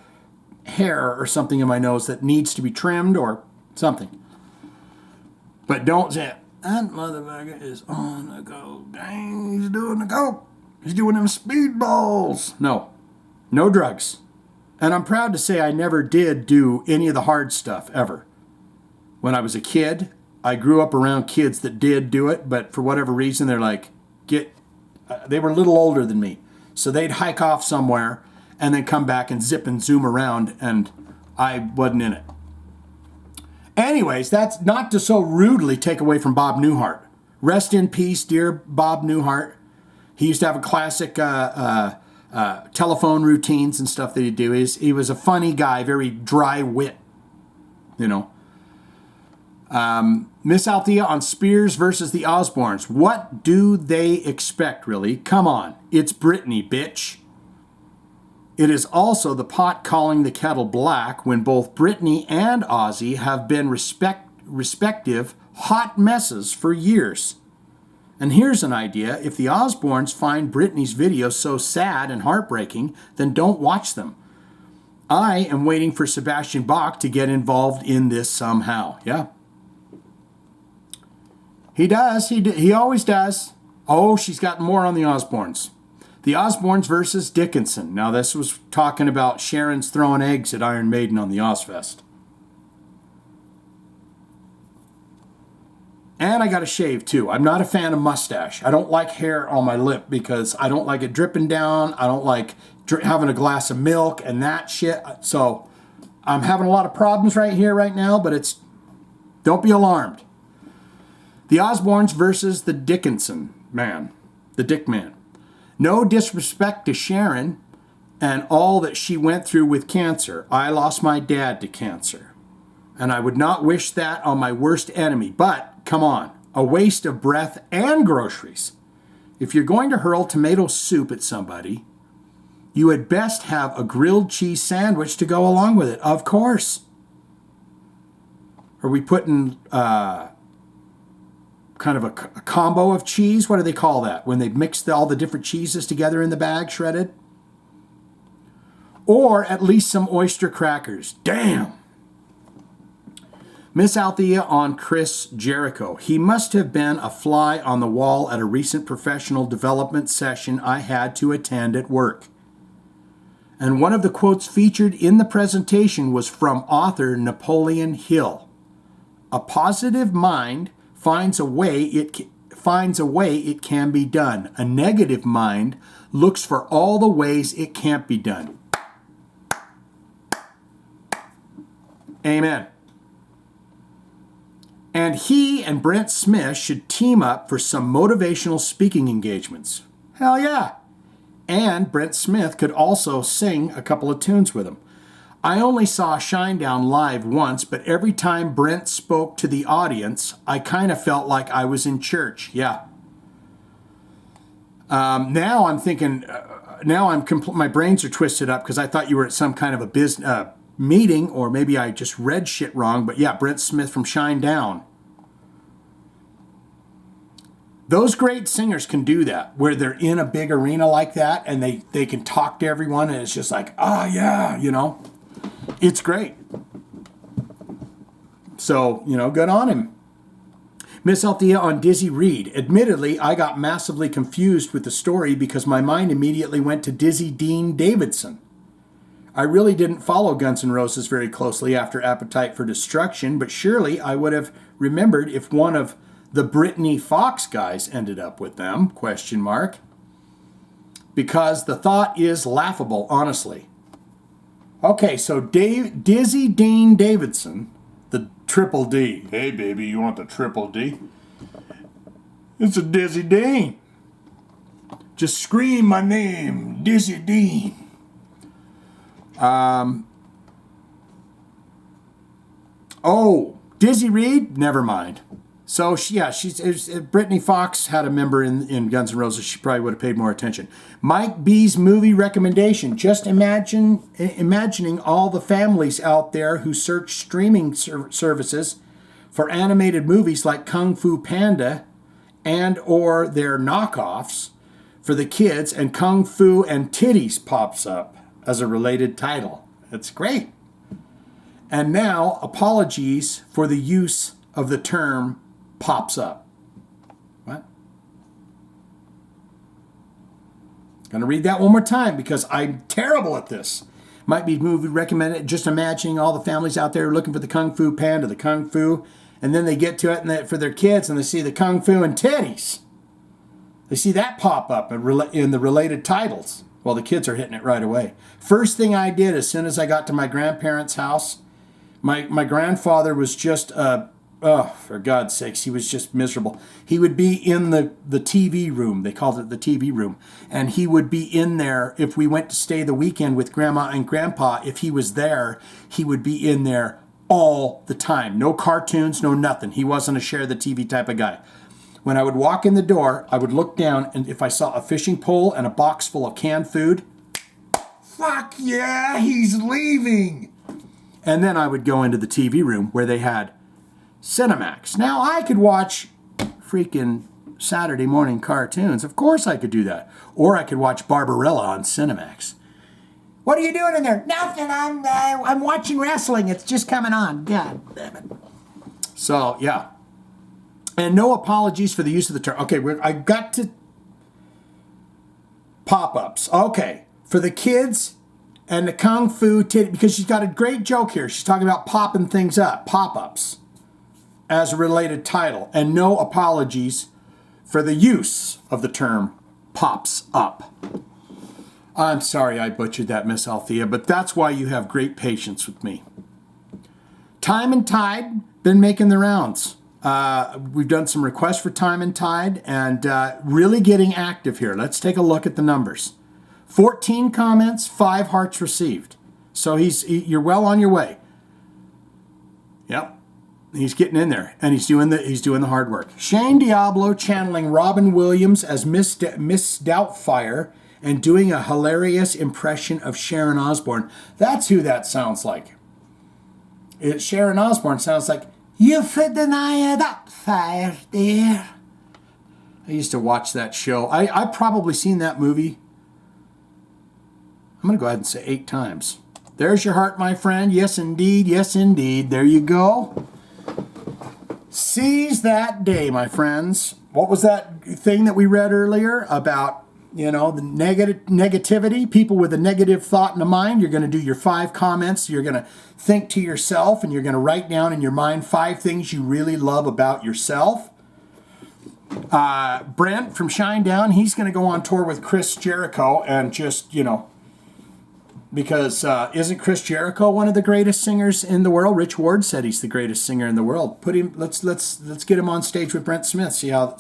hair or something in my nose that needs to be trimmed or something. But don't say, that motherfucker is on the go. Dang, he's doing the coke. He's doing them speedballs. No drugs. And I'm proud to say I never did do any of the hard stuff ever. When I was a kid, I grew up around kids that did do it, but for whatever reason, they're like, they were a little older than me. So they'd hike off somewhere and then come back and zip and zoom around, and I wasn't in it. Anyways, that's not to so rudely take away from Bob Newhart. Rest in peace, dear Bob Newhart. He used to have a classic telephone routines and stuff that he'd do. He was a funny guy, very dry wit, you know. Miss Althea on Spears versus the Osbournes. What do they expect, really? Come on. It's Britney, bitch. It is also the pot calling the kettle black when both Britney and Ozzy have been respective hot messes for years. And here's an idea. If the Osbournes find Britney's videos so sad and heartbreaking, then don't watch them. I am waiting for Sebastian Bach to get involved in this somehow. Yeah. He does. He always does. Oh, she's got more on the Osbournes. The Osbournes versus Dickinson. Now, this was talking about Sharon's throwing eggs at Iron Maiden on the Ozfest. And I got a shave, too. I'm not a fan of mustache. I don't like hair on my lip because I don't like it dripping down. I don't like having a glass of milk and that shit. So I'm having a lot of problems right here, right now, but don't be alarmed. The Osbournes versus the Dickinson man, the Dick man. No disrespect to Sharon and all that she went through with cancer. I lost my dad to cancer. And I would not wish that on my worst enemy. But, come on, a waste of breath and groceries. If you're going to hurl tomato soup at somebody, you had best have a grilled cheese sandwich to go along with it. Of course. Are we putting kind of a combo of cheese? What do they call that? When they mix all the different cheeses together in the bag, shredded? Or at least some oyster crackers. Damn! Miss Althea on Chris Jericho. He must have been a fly on the wall at a recent professional development session I had to attend at work. And one of the quotes featured in the presentation was from author Napoleon Hill. A positive mind finds a way it can be done. A negative mind looks for all the ways it can't be done. Amen. And he and Brent Smith should team up for some motivational speaking engagements. Hell yeah. And Brent Smith could also sing a couple of tunes with him. I only saw Shinedown live once, but every time Brent spoke to the audience, I kind of felt like I was in church. Yeah. Now I'm thinking, my brains are twisted up because I thought you were at some kind of a business meeting, or maybe I just read shit wrong. But yeah, Brent Smith from Shinedown. Those great singers can do that, where they're in a big arena like that and they can talk to everyone and it's just like, yeah, It's great. So, good on him. Miss Althea on Dizzy Reed. Admittedly, I got massively confused with the story because my mind immediately went to Dizzy Dean Davidson. I really didn't follow Guns N' Roses very closely after Appetite for Destruction, but surely I would have remembered if one of the Brittany Fox guys ended up with them, ? Because the thought is laughable, honestly. Okay, so Dizzy Dean Davidson, the Triple D. Hey, baby, you want the Triple D? It's a Dizzy Dean. Just scream my name, Dizzy Dean. Dizzy Reed? Never mind. So, if Brittany Fox had a member in Guns N' Roses, she probably would have paid more attention. Mike B's movie recommendation. Just imagining all the families out there who search streaming services for animated movies like Kung Fu Panda and or their knockoffs for the kids, and Kung Fu and Titties pops up as a related title. That's great. And now, apologies for the use of the term pops up. What? Gonna read that one more time because I'm terrible at this. Might be movie recommended. Just imagining all the families out there looking for the Kung Fu Panda, the Kung Fu, and then they get to it and for their kids and they see the Kung Fu and Titties. They see that pop up in the related titles. Well, the kids are hitting it right away. First thing I did as soon as I got to my grandparents' house, my grandfather was just for God's sakes, he was just miserable. He would be in the TV room. They called it the TV room. And he would be in there if we went to stay the weekend with Grandma and Grandpa. If he was there, he would be in there all the time. No cartoons, no nothing. He wasn't a share the TV type of guy. When I would walk in the door, I would look down, and if I saw a fishing pole and a box full of canned food, fuck yeah, he's leaving. And then I would go into the TV room where they had Cinemax. Now I could watch freaking Saturday morning cartoons. Of course I could do that. Or I could watch Barbarella on Cinemax. What are you doing in there? Nothing. I'm watching wrestling. It's just coming on. God damn it. So, yeah. And no apologies for the use of the term. Okay, I got to pop-ups. Okay, for the kids and the kung fu titty, because she's got a great joke here. She's talking about popping things up, pop-ups, as a related title. And no apologies for the use of the term pops up. I'm sorry I butchered that, Miss Althea, but that's why you have great patience with me. Time and Tide, been making the rounds. We've done some requests for Time and Tide and really getting active here. Let's take a look at the numbers. 14 comments, 5 hearts received. So you're well on your way. Yep. He's getting in there, and he's doing the hard work. Shane Diablo channeling Robin Williams as Miss Doubtfire and doing a hilarious impression of Sharon Osbourne. That's who that sounds like. Sharon Osbourne sounds like, "You fit deny that fire, dear." I used to watch that show. I've probably seen that movie, I'm going to go ahead and say 8 times. There's your heart, my friend. Yes, indeed. Yes, indeed. There you go. Seize that day, my friends. What was that thing that we read earlier about, the negativity? People with a negative thought in the mind. You're going to do your 5 comments. You're going to think to yourself, and you're going to write down in your mind 5 things you really love about yourself. Brent from Shinedown, he's going to go on tour with Chris Jericho and just, because isn't Chris Jericho one of the greatest singers in the world? Rich Ward said he's the greatest singer in the world. Let's get him on stage with Brent Smith. See how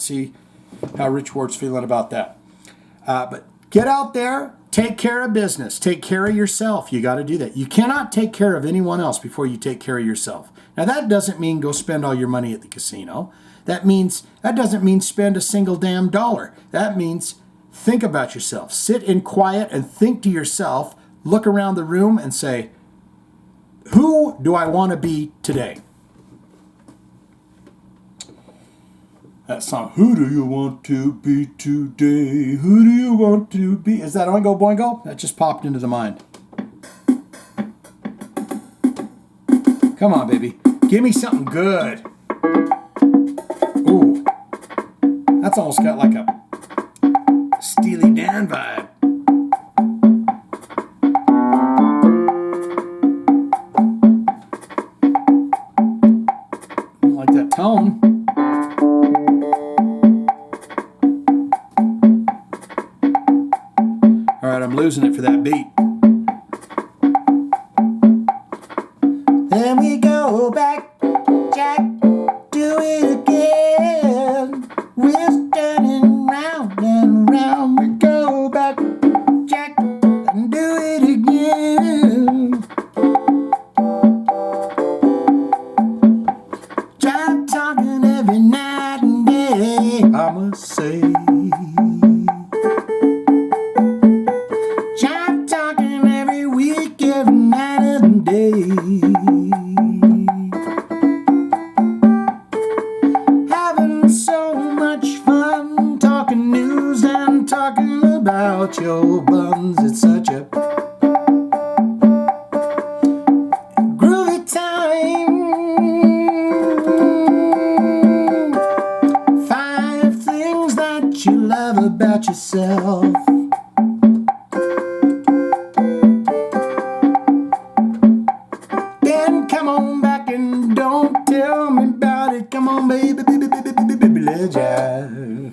Rich Ward's feeling about that. But get out there, take care of business, take care of yourself. You got to do that. You cannot take care of anyone else before you take care of yourself. Now that doesn't mean go spend all your money at the casino. That doesn't mean spend a single damn dollar. That means think about yourself. Sit in quiet and think to yourself. Look around the room and say, who do I want to be today? That song, who do you want to be today? Who do you want to be? Is that Oingo Boingo? That just popped into the mind. Come on, baby. Give me something good. Ooh. That's almost got like a Steely Dan vibe. Tone. All right, I'm losing it for that beat. Then we go back, Jack, do it again. We're turning round and round. We go back, Jack, and do it again. Jive talking every night and day, I must say. Jive talking every week, every night and day. Having so much fun talking news and talking about your buns. It's such a groovy time. 5 things that you love about yourself. Then come on back and don't tell me about it. Come on, baby, baby, baby, baby, baby, let's jive.